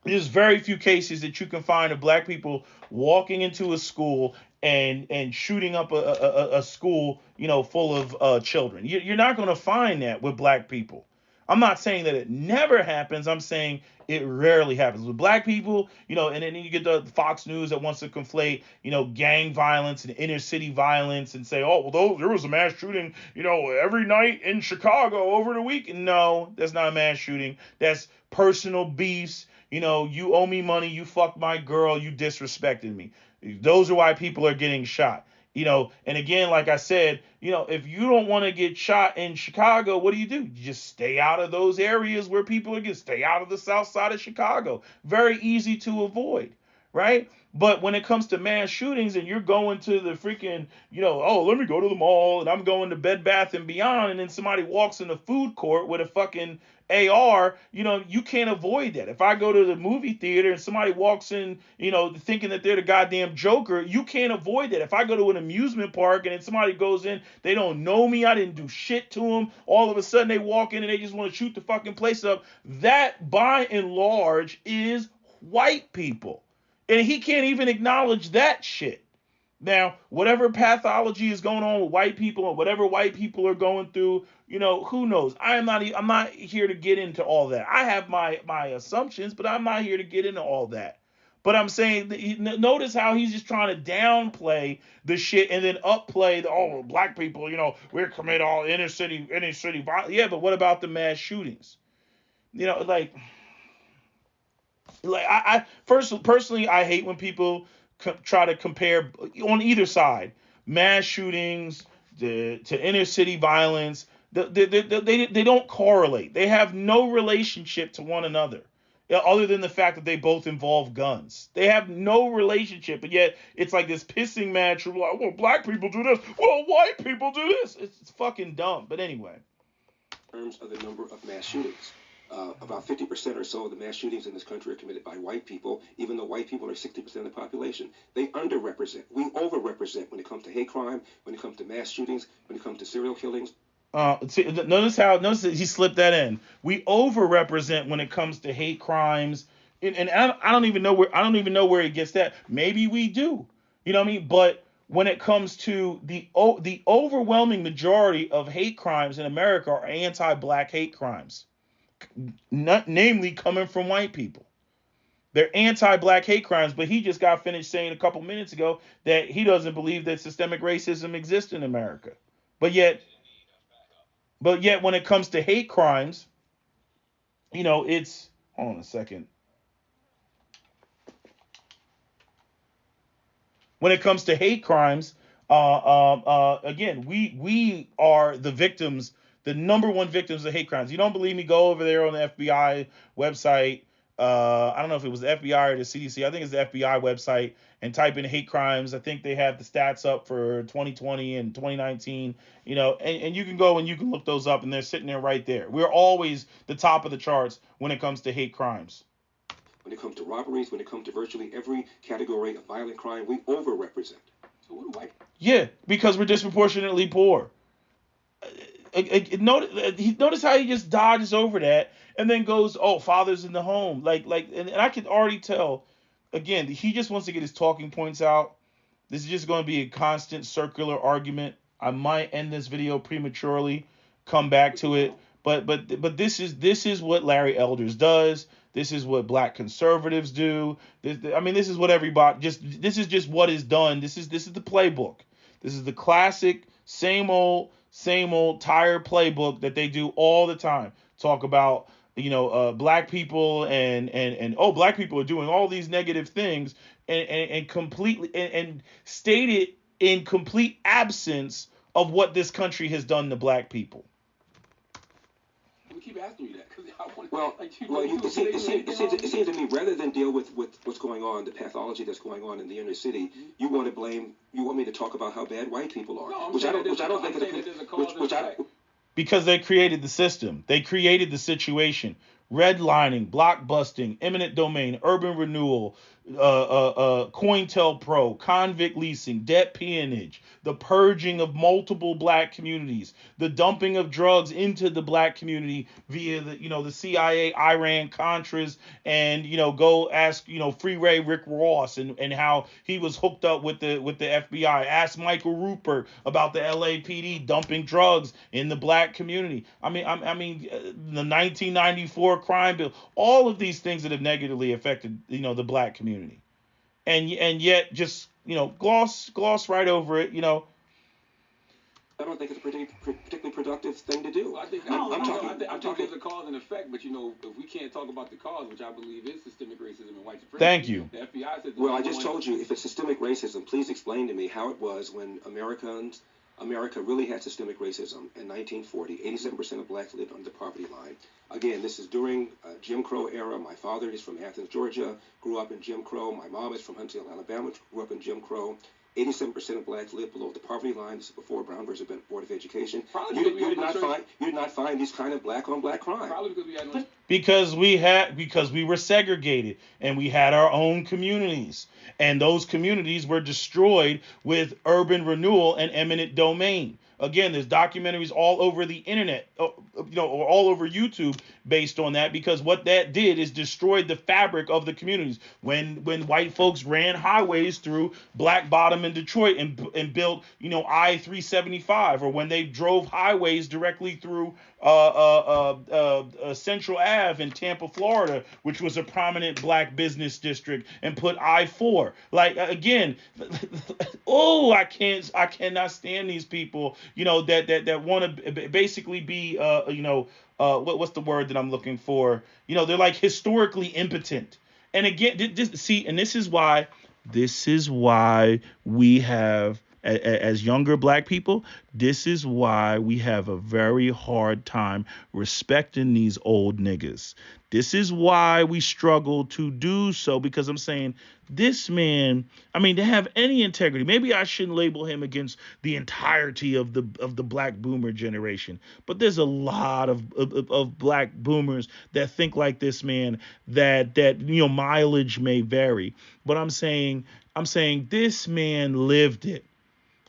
There's very few cases that you can find of black people walking into a school and shooting up a school, full of children. You're not going to find that with black people. I'm not saying that it never happens. I'm saying it rarely happens with black people. And then you get the Fox News that wants to conflate, gang violence and inner city violence and say, oh, well, there was a mass shooting, every night in Chicago over the weekend. No, that's not a mass shooting. That's personal beefs. You owe me money, you fucked my girl, you disrespected me. Those are why people are getting shot. And again, like I said, if you don't want to get shot in Chicago, what do? You just stay out of those areas where people are getting, stay out of the south side of Chicago. Very easy to avoid, right? But when it comes to mass shootings and you're going to the freaking, oh, let me go to the mall and I'm going to Bed Bath and Beyond, and then somebody walks in the food court with a fucking AR, you can't avoid that. If I go to the movie theater and somebody walks in, thinking that they're the goddamn Joker, you can't avoid that. If I go to an amusement park and then somebody goes in, they don't know me, I didn't do shit to them, all of a sudden they walk in and they just want to shoot the fucking place up, that by and large is white people. And he can't even acknowledge that shit. Now, whatever pathology is going on with white people or whatever white people are going through, who knows? I'm not here to get into all that. I have my assumptions, but I'm not here to get into all that. But I'm saying, notice how he's just trying to downplay the shit and then upplay black people, we're commit all inner city violence. Yeah, but what about the mass shootings? I personally, I hate when people try to compare on either side mass shootings to inner city violence. They don't correlate. They have no relationship to one another, other than the fact that they both involve guns. They have no relationship, but yet it's like this pissing match. Like, well, black people do this. Well, white people do this. It's fucking dumb. But anyway. In terms of the number of mass shootings. About 50% or so of the mass shootings in this country are committed by white people, even though white people are 60% of the population. They underrepresent. We overrepresent when it comes to hate crime, when it comes to mass shootings, when it comes to serial killings. Notice that he slipped that in. We overrepresent when it comes to hate crimes, and I don't even know where he gets that. Maybe we do. You know what I mean? But when it comes to the overwhelming majority of hate crimes in America are anti-black hate crimes. Namely coming from white people. They're anti-black hate crimes, but he just got finished saying a couple minutes ago that he doesn't believe that systemic racism exists in America. But yet when it comes to hate crimes, it's, hold on a second. When it comes to hate crimes, again, we are the victims, the number one victims of hate crimes. You don't believe me? Go over there on the FBI website. I don't know if it was the FBI or the CDC. I think it's the FBI website, and type in hate crimes. I think they have the stats up for 2020 and 2019. And you can go and you can look those up, and they're sitting there right there. We're always the top of the charts when it comes to hate crimes. When it comes to robberies, when it comes to virtually every category of violent crime, we overrepresent. So what do white? Yeah, because we're disproportionately poor. Notice how he just dodges over that and then goes, oh, fathers in the home. And I can already tell, again, he just wants to get his talking points out. This is just going to be a constant circular argument. I might end this video prematurely, come back to it. But this is what Larry Elders does. This is what black conservatives do. This is what everybody this is just what is done. This is the playbook. This is the classic same old tired playbook that they do all the time. Talk about black people and black people are doing all these negative things and completely and state it in complete absence of what this country has done to black people. We keep asking you that because Well, it seems to me, rather than deal with what's going on, the pathology that's going on in the inner city, you want me to talk about how bad white people are, No, which I don't think because they created the system. They created the situation. Redlining, blockbusting, eminent domain, urban renewal, COINTELPRO, convict leasing, debt peonage, the purging of multiple black communities, the dumping of drugs into the black community via the CIA, Iran, Contras, and go ask Free Ray Rick Ross and how he was hooked up with the FBI. Ask Michael Rupert about the LAPD dumping drugs in the black community. I mean the 1994 crime bill, all of these things that have negatively affected the black community, and yet just gloss right over it. I don't think it's a particularly productive thing to do. I think there's a cause and effect, but if we can't talk about the cause, which I believe is systemic racism and white supremacy. Thank you. The FBI said. Well, I just told you, if it's systemic racism, please explain to me how it was when America really had systemic racism in 1940. 87% of blacks lived under the poverty line. Again, this is during Jim Crow era. My father is from Athens, Georgia, grew up in Jim Crow. My mom is from Huntsville, Alabama, grew up in Jim Crow. 87% of blacks live below the poverty line. This is before Brown versus Board of Education. You did not find these kind of black on black crime. Probably because we had no. Because we were segregated and we had our own communities, and those communities were destroyed with urban renewal and eminent domain. Again, there's documentaries all over the internet, or all over YouTube based on that, because what that did is destroyed the fabric of the communities. When white folks ran highways through Black Bottom in Detroit and built, I-375, or when they drove highways directly through Central Ave in Tampa, Florida, which was a prominent black business district, and put I-4. Like, again, I cannot stand these people, that want to basically be, what's the word that I'm looking for? They're like historically impotent. And again, this is why we have, as younger black people, this is why we have a very hard time respecting these old niggas. This is why we struggle to do so, because I'm saying this man, to have any integrity, maybe I shouldn't label him against the entirety of the black boomer generation, but there's a lot of black boomers that think like this man, that mileage may vary, but I'm saying this man lived it.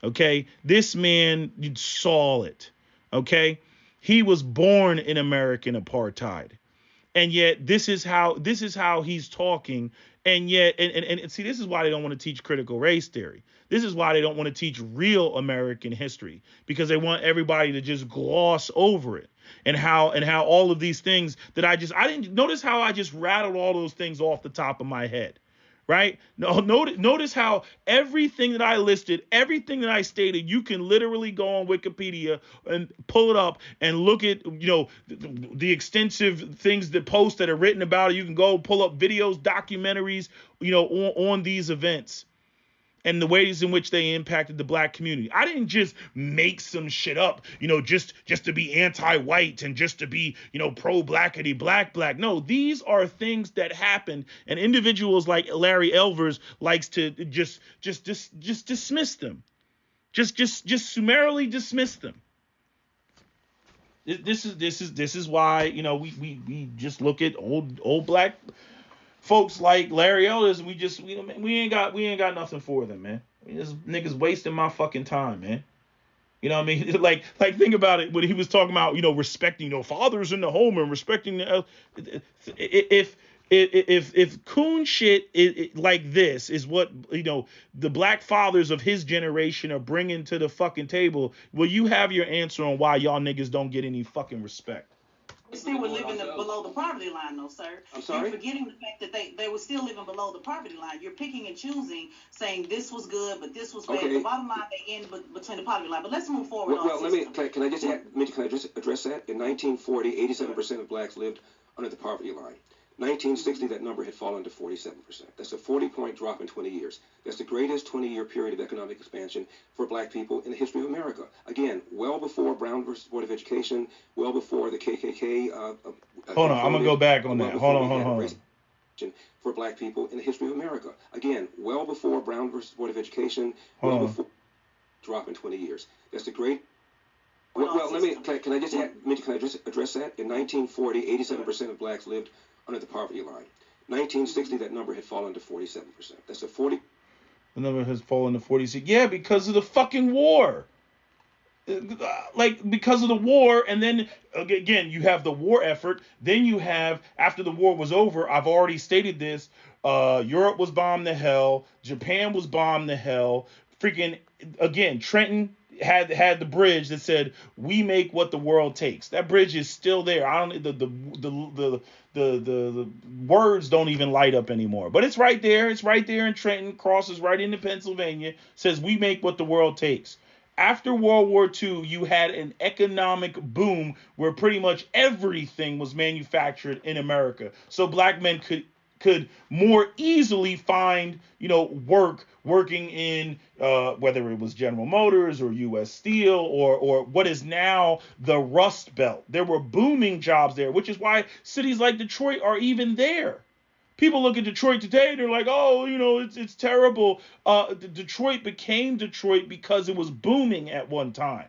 Okay, this man saw it. Okay, he was born in American apartheid, and yet this is how he's talking. And yet, and see, this is why they don't want to teach critical race theory. This is why they don't want to teach real American history, because they want everybody to just gloss over it. And how all of these things that I didn't notice how I just rattled all those things off the top of my head. Right? No, notice how everything that I listed, everything that I stated, you can literally go on Wikipedia and pull it up and look at, the extensive things that posts that are written about it. You can go pull up videos, documentaries, on these events and the ways in which they impacted the black community. I didn't just make some shit up, just to be anti-white and just to be, pro-blackity black. No, these are things that happened, and individuals like Larry Elvers likes to just dismiss them. Just summarily dismiss them. This is why, we just look at old black folks like Larry Ellis, we ain't got nothing for them, man. This nigga's wasting my fucking time, man. You know what I mean? Like think about it when he was talking about, respecting, fathers in the home and respecting the, if coon shit like this is what, the black fathers of his generation are bringing to the fucking table, well, you have your answer on why y'all niggas don't get any fucking respect. They still were living below the poverty line, though, sir. I'm sorry? You're forgetting the fact that they were still living below the poverty line. You're picking and choosing, saying this was good, but this was bad. Okay. The bottom line, they end between the poverty line. But let's move forward. Can I just address that? In 1940, 87% of blacks lived under the poverty line. 1960, that number had fallen to 47%. That's a 40-point drop in 20 years. That's the greatest 20-year period of economic expansion for black people in the history of America. Again, well before Brown versus Board of Education, well before the KKK. Hold on, I'm going to go back on that. Hold on. For black people in the history of America. Again, well before Brown versus Board of Education, before drop in 20 years. That's the great. Well, can I just address that? In 1940, 87% of blacks lived under the poverty line. 1960, that number had fallen to 47%. That's a 40. The number has fallen to 46. Yeah, because of the fucking war. Like, because of the war, and then again you have the war effort. Then you have, after the war was over, I've already stated this, Europe was bombed to hell, Japan was bombed to hell, freaking, again, Trenton had the bridge that said, "We make what the world takes." That bridge is still there. I don't, the words don't even light up anymore, but it's right there. It's right there in Trenton, crosses right into Pennsylvania, says, "We make what the world takes." After World War II, you had an economic boom where pretty much everything was manufactured in America. So black men could more easily find, working in whether it was General Motors or U.S. Steel or what is now the Rust Belt. There were booming jobs there, which is why cities like Detroit are even there. People look at Detroit today and they're like, oh, it's terrible. Detroit became Detroit because it was booming at one time.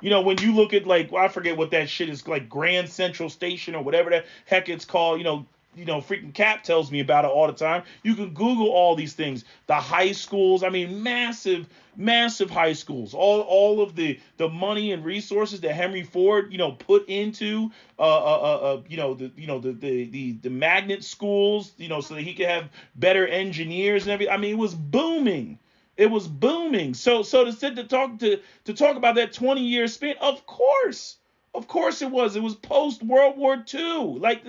When you look at, like, I forget what that shit is, like Grand Central Station or whatever the heck it's called, freaking Cap tells me about it all the time. You can Google all these things. The high schools, I mean, massive high schools. All of the money and resources that Henry Ford, put into the magnet schools, so that he could have better engineers and everything. I mean, it was booming. It was booming. So to sit to talk about that 20-year span, of course it was. It was post World War II. Like,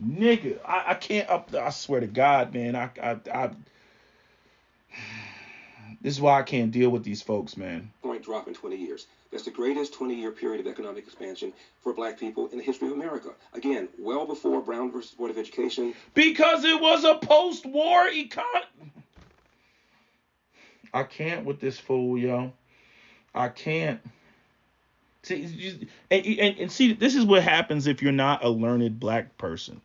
nigga, I can't. I swear to God, man. I this is why I can't deal with these folks, man. Point drop in 20 years. That's the greatest 20-year period of economic expansion for black people in the history of America. Again, well before Brown versus Board of Education. Because it was a post-war economy. I can't with this fool, yo. I can't. See, and see, this is what happens if you're not a learned black person.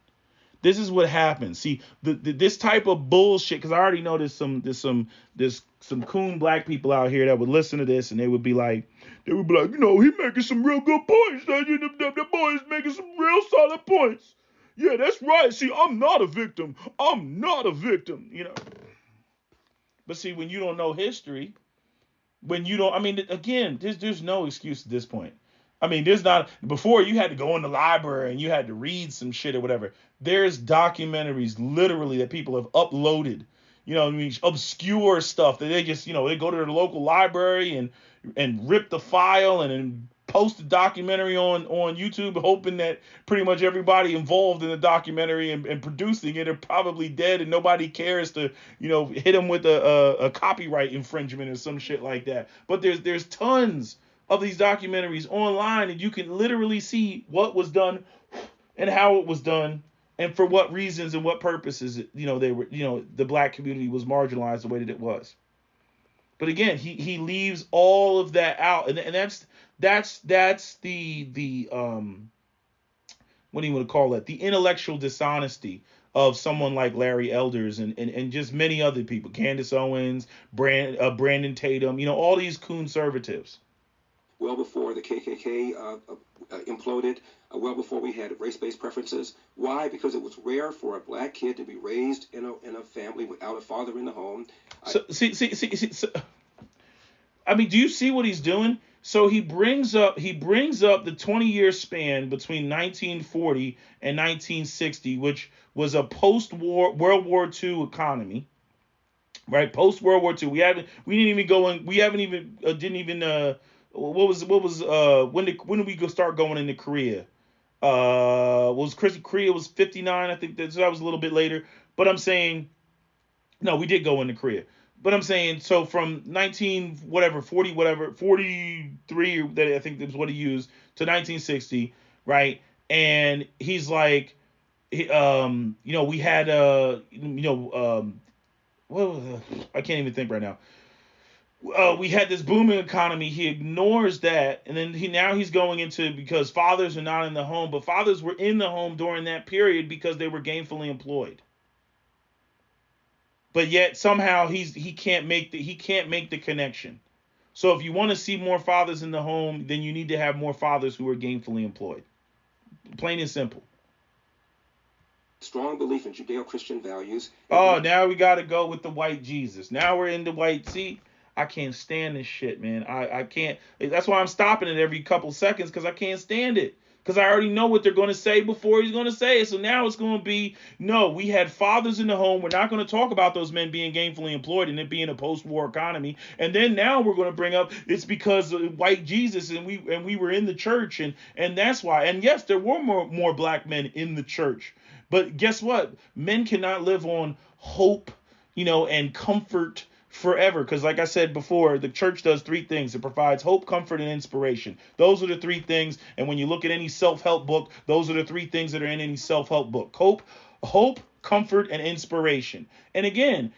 This is what happens. See, this type of bullshit, because I already know there's some coon black people out here that would listen to this and they would be like, he making some real good points. The boy is making some real solid points. Yeah, that's right. See, I'm not a victim. But see, when you don't know history, again, there's no excuse at this point. I mean, there's not, before you had to go in the library and you had to read some shit or whatever. There's documentaries literally that people have uploaded, obscure stuff that they just, they go to their local library and rip the file and then post the documentary on YouTube, hoping that pretty much everybody involved in the documentary and producing it are probably dead and nobody cares to, hit them with a copyright infringement or some shit like that. But there's tons of these documentaries online, and you can literally see what was done and how it was done and for what reasons and what purposes, they were, the black community was marginalized the way that it was. But again, he leaves all of that out, and that's the what do you want to call it? The intellectual dishonesty of someone like Larry Elders and just many other people, Candace Owens, Brandon Tatum, all these conservatives. Well before the KKK imploded, well before we had race-based preferences. Why? Because it was rare for a black kid to be raised in a family without a father in the home. So, I mean, do you see what he's doing? So he brings up the 20-year span between 1940 and 1960, which was a post-war World War II economy, right? Post World War II. When did we go start going into Korea? Korea was 59, I think that was a little bit later. But I'm saying, no, we did go into Korea. But I'm saying, so from 43, that I think that's what he used, to 1960, right? And he's like, we had I can't even think right now. We had this booming economy. He ignores that, and then he's going into, because fathers are not in the home, but fathers were in the home during that period because they were gainfully employed. But yet somehow he can't make the connection. So if you want to see more fathers in the home, then you need to have more fathers who are gainfully employed. Plain and simple. Strong belief in Judeo-Christian values. Oh, now we got to go with the white Jesus. Now we're in the white. See, I can't stand this shit, man. I can't. That's why I'm stopping it every couple seconds, because I can't stand it. Because I already know what they're going to say before he's going to say it. So now it's going to be, no, we had fathers in the home. We're not going to talk about those men being gainfully employed and it being a post-war economy. And then now we're going to bring up it's because of white Jesus and we were in the church and that's why. And yes, there were more black men in the church. But guess what? Men cannot live on hope, and comfort forever, because like I said before, the church does three things. It provides hope, comfort, and inspiration. Those are the three things. And when you look at any self-help book, those are the three things that are in any self-help book: hope, comfort, and inspiration. And again,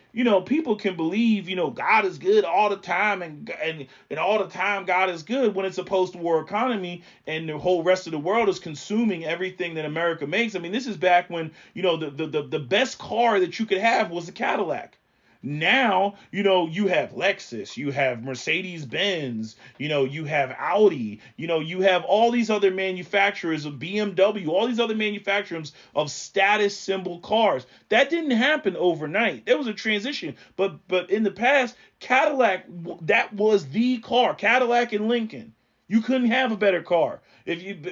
people can believe, God is good all the time, and all the time God is good when it's a post-war economy and the whole rest of the world is consuming everything that America makes. I mean, this is back when, the best car that you could have was a Cadillac. Now, you have Lexus, you have Mercedes-Benz, you have Audi, you have all these other manufacturers of BMW, all these other manufacturers of status symbol cars. That didn't happen overnight. There was a transition. But in the past, Cadillac, that was the car. Cadillac and Lincoln. You couldn't have a better car.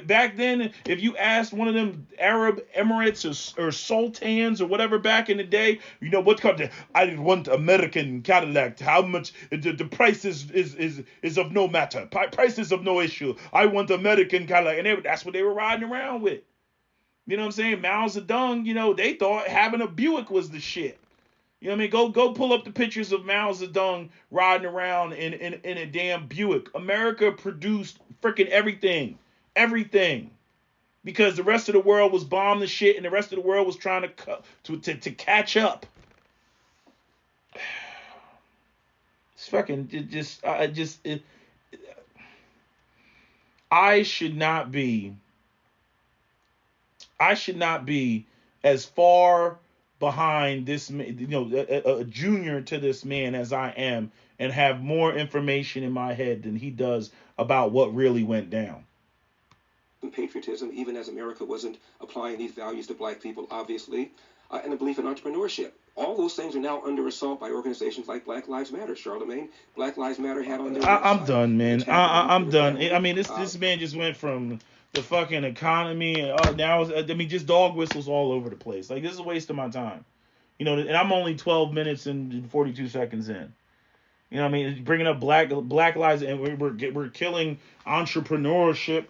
Back then, if you asked one of them Arab Emirates or Sultans or whatever back in the day, what car? I want American Cadillac. How much? The price is of no matter. Price is of no issue. I want American Cadillac, and that's what they were riding around with. You know what I'm saying? Mao Zedong, they thought having a Buick was the shit. You know what I mean? Go pull up the pictures of Mao Zedong riding around in a damn Buick. America produced freaking everything. Everything. Because the rest of the world was bombing the shit and the rest of the world was trying to catch up. It's fucking I should not be as far behind this, a junior to this man as I am, and have more information in my head than he does about what really went down. Patriotism, even as America wasn't applying these values to black people, obviously, and a belief in entrepreneurship. All those things are now under assault by organizations like Black Lives Matter. Charlemagne, Black Lives Matter had on their I'm done, man. I'm done. I mean, this man just went from the fucking economy and now, just dog whistles all over the place. Like, this is a waste of my time. And I'm only 12 minutes and 42 seconds in. Bringing up black lives, and we're killing entrepreneurship.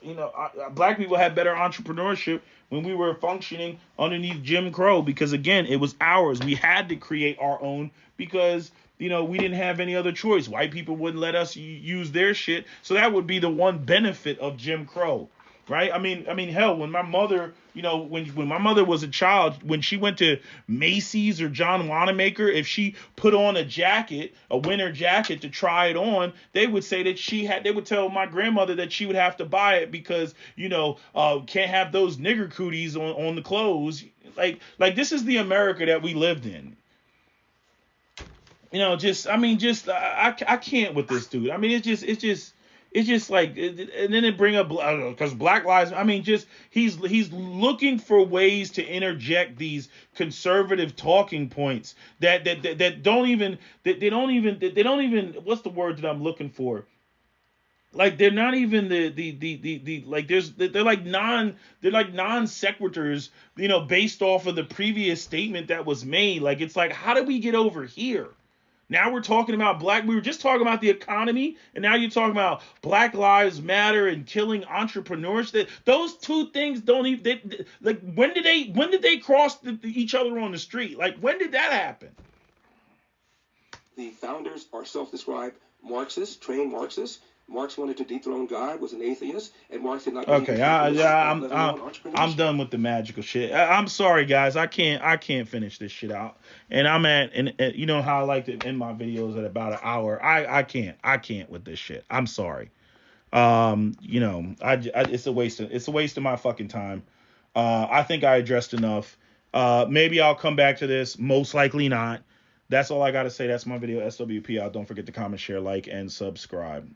Black people had better entrepreneurship when we were functioning underneath Jim Crow, because again, it was ours. We had to create our own because we didn't have any other choice. White people wouldn't let us use their shit, so that would be the one benefit of Jim Crow. Right? I mean, hell, when my mother, when my mother was a child, when she went to Macy's or John Wanamaker, if she put on a winter jacket to try it on, they would say that they would tell my grandmother that she would have to buy it because, can't have those nigger cooties on the clothes. Like this is the America that we lived in. I can't with this dude. I mean, it's just like, and then they bring up, because Black Lives, he's looking for ways to interject these conservative talking points that don't even, what's the word that I'm looking for? Like, they're not even they're like non sequiturs, based off of the previous statement that was made. Like, it's like, how did we get over here? Now we're talking about we were just talking about the economy, and now you're talking about Black Lives Matter and killing entrepreneurs. Those two things don't even, when did they cross each other on the street? Like, when did that happen? The founders are self-described Marxists, trained Marxists. Marx wanted to dethrone God, was an atheist, and Marx did not believe in Okay, capitalism, let alone I'm entrepreneurship. done with the magical shit. I'm sorry, guys. I can't finish this shit out. And I'm and you know how I like to end my videos at about an hour. I can't with this shit. I'm sorry. You know, it's a waste of my fucking time. I think I addressed enough. Maybe I'll come back to this. Most likely not. That's all I got to say. That's my video. SWP out. Don't forget to comment, share, like, and subscribe.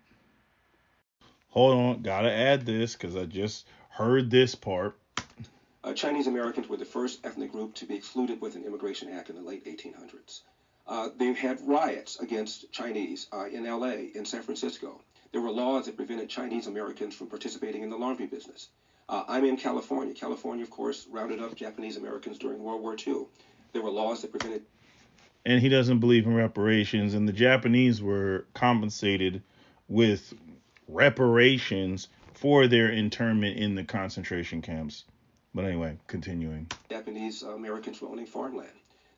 Hold on, gotta add this because I just heard this part. Chinese Americans were the first ethnic group to be excluded with an Immigration Act in the late 1800s. They've had riots against Chinese in LA, in San Francisco. There were laws that prevented Chinese Americans from participating in the laundry business. I'm in California. California, of course, rounded up Japanese Americans during World War II. There were laws that prevented. And he doesn't believe in reparations, and the Japanese were compensated with reparations for their internment in the concentration camps. But anyway, continuing. Japanese Americans from owning farmland.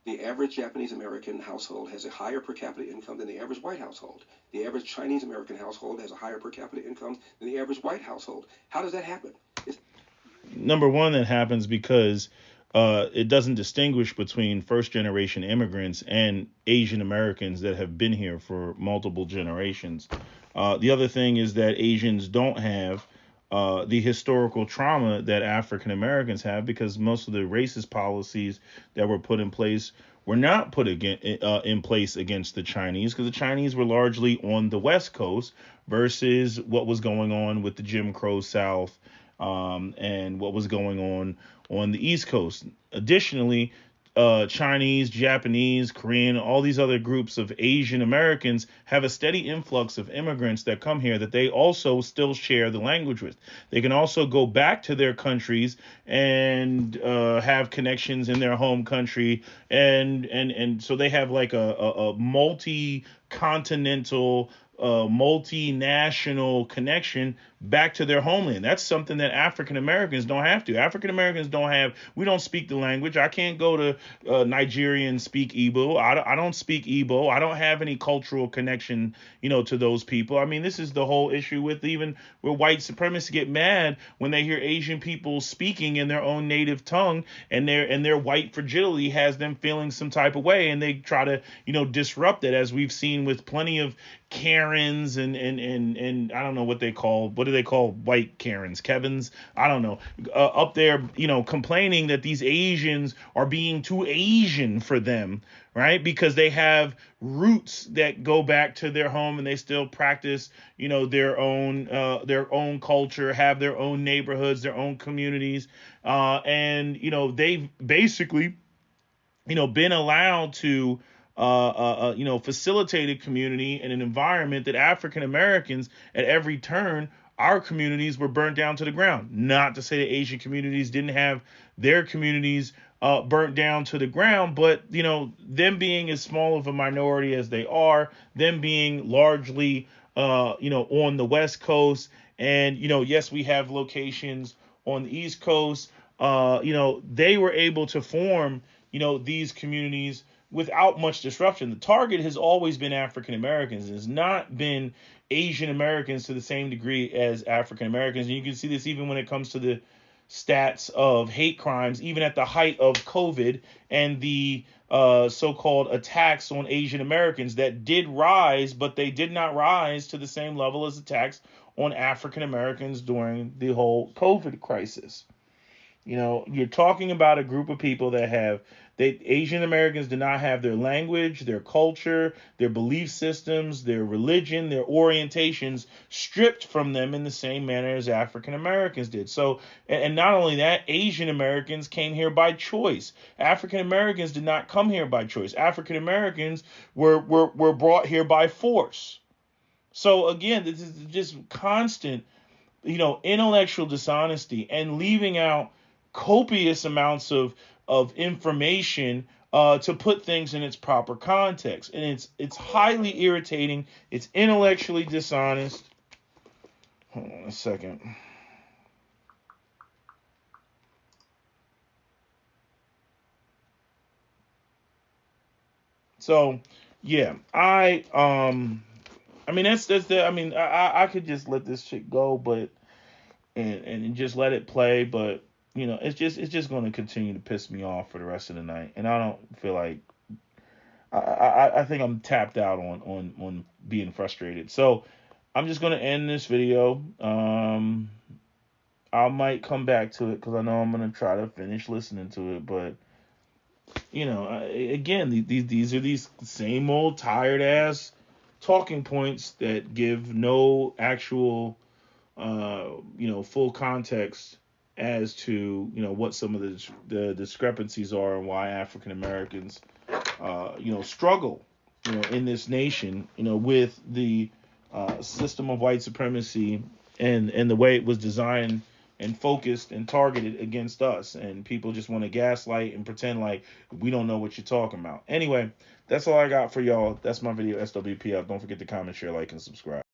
The average Japanese American household has a higher per capita income than the average white household. The average Chinese American household has a higher per capita income than the average white household. How does that happen? Number one, that happens because it doesn't distinguish between first generation immigrants and Asian Americans that have been here for multiple generations. The other thing is that Asians don't have the historical trauma that African Americans have, because most of the racist policies that were put in place were not put in place against the Chinese, because the Chinese were largely on the West Coast versus what was going on with the Jim Crow South and what was going on the East Coast. Additionally, Chinese, Japanese, Korean, all these other groups of Asian Americans have a steady influx of immigrants that come here that they also still share the language with. They can also go back to their countries and have connections in their home country, and so they have like a multi-continental, multinational connection back to their homeland. That's something that African Americans don't have to. African Americans we don't speak the language. I can't go to Nigeria and speak Igbo. I don't speak Igbo. I don't have any cultural connection, to those people. I mean, this is the whole issue with even where white supremacists get mad when they hear Asian people speaking in their own native tongue, and their white fragility has them feeling some type of way, and they try to, disrupt it, as we've seen with plenty of Karens and I don't know what do they call white Karens? Kevins? I don't know. Up there, complaining that these Asians are being too Asian for them, right? Because they have roots that go back to their home and they still practice, their own culture, have their own neighborhoods, their own communities. And they've basically, been allowed to facilitate a community and an environment that African Americans at every turn, our communities were burnt down to the ground. Not to say that Asian communities didn't have their communities burnt down to the ground, but, them being as small of a minority as they are, them being largely, on the West Coast, and, yes, we have locations on the East Coast, they were able to form, these communities without much disruption. The target has always been African Americans. It has not been Asian Americans to the same degree as African Americans. And you can see this even when it comes to the stats of hate crimes, even at the height of COVID and the so-called attacks on Asian Americans that did rise, but they did not rise to the same level as attacks on African Americans during the whole COVID crisis. You're talking about a group of people that Asian Americans do not have their language, their culture, their belief systems, their religion, their orientations stripped from them in the same manner as African Americans did. So, and not only that, Asian Americans came here by choice. African Americans did not come here by choice. African Americans were brought here by force. So again, this is just constant, intellectual dishonesty and leaving out copious amounts of information to put things in its proper context. And it's highly irritating. It's intellectually dishonest. Hold on a second. So, yeah, I I mean, that's the. I mean, I could just let this shit go, but and just let it play, but it's just going to continue to piss me off for the rest of the night, and I don't feel like I think I'm tapped out on being frustrated. So I'm just going to end this video. I might come back to it because I know I'm going to try to finish listening to it, but again, these are these same old tired ass talking points that give no actual full context as to what some of the discrepancies are and why African Americans struggle in this nation with the system of white supremacy and the way it was designed and focused and targeted against us, and people just want to gaslight and pretend like we don't know what you're talking about. Anyway, that's all I got for y'all. That's my video, SWP. Don't forget to comment, share, like, and subscribe.